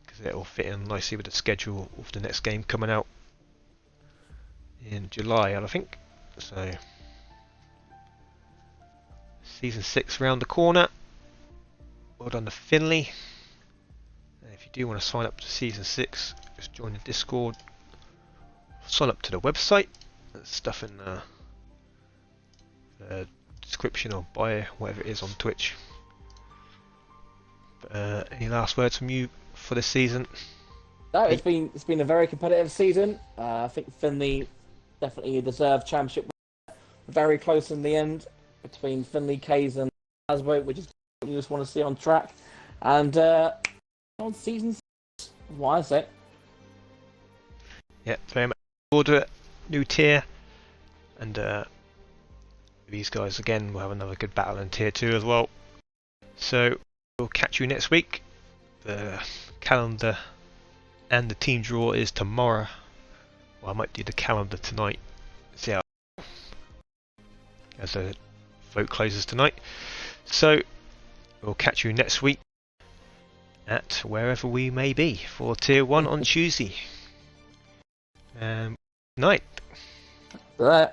because it will fit in nicely with the schedule of the next game coming out in July, I think. So Season 6 round the corner. Well done to Finley. And if you do want to sign up to Season 6, just join the Discord, sign up to the website. There's stuff in the description or bio, whatever it is on Twitch. Any last words from you for this season? No, it's been a very competitive season. I think Finley definitely deserved championship. Very close in the end between Finley, Kays, and Hasbro, which is what you just want to see on track. And on season 6, what I say. Yeah, very much order, new tier, and these guys again will have another good battle in tier 2 as well. So we'll catch you next week. The calendar and the team draw is tomorrow. Well, I might do the calendar tonight. See how as the vote closes tonight. So we'll catch you next week at wherever we may be for tier 1 on Tuesday. Night. Right.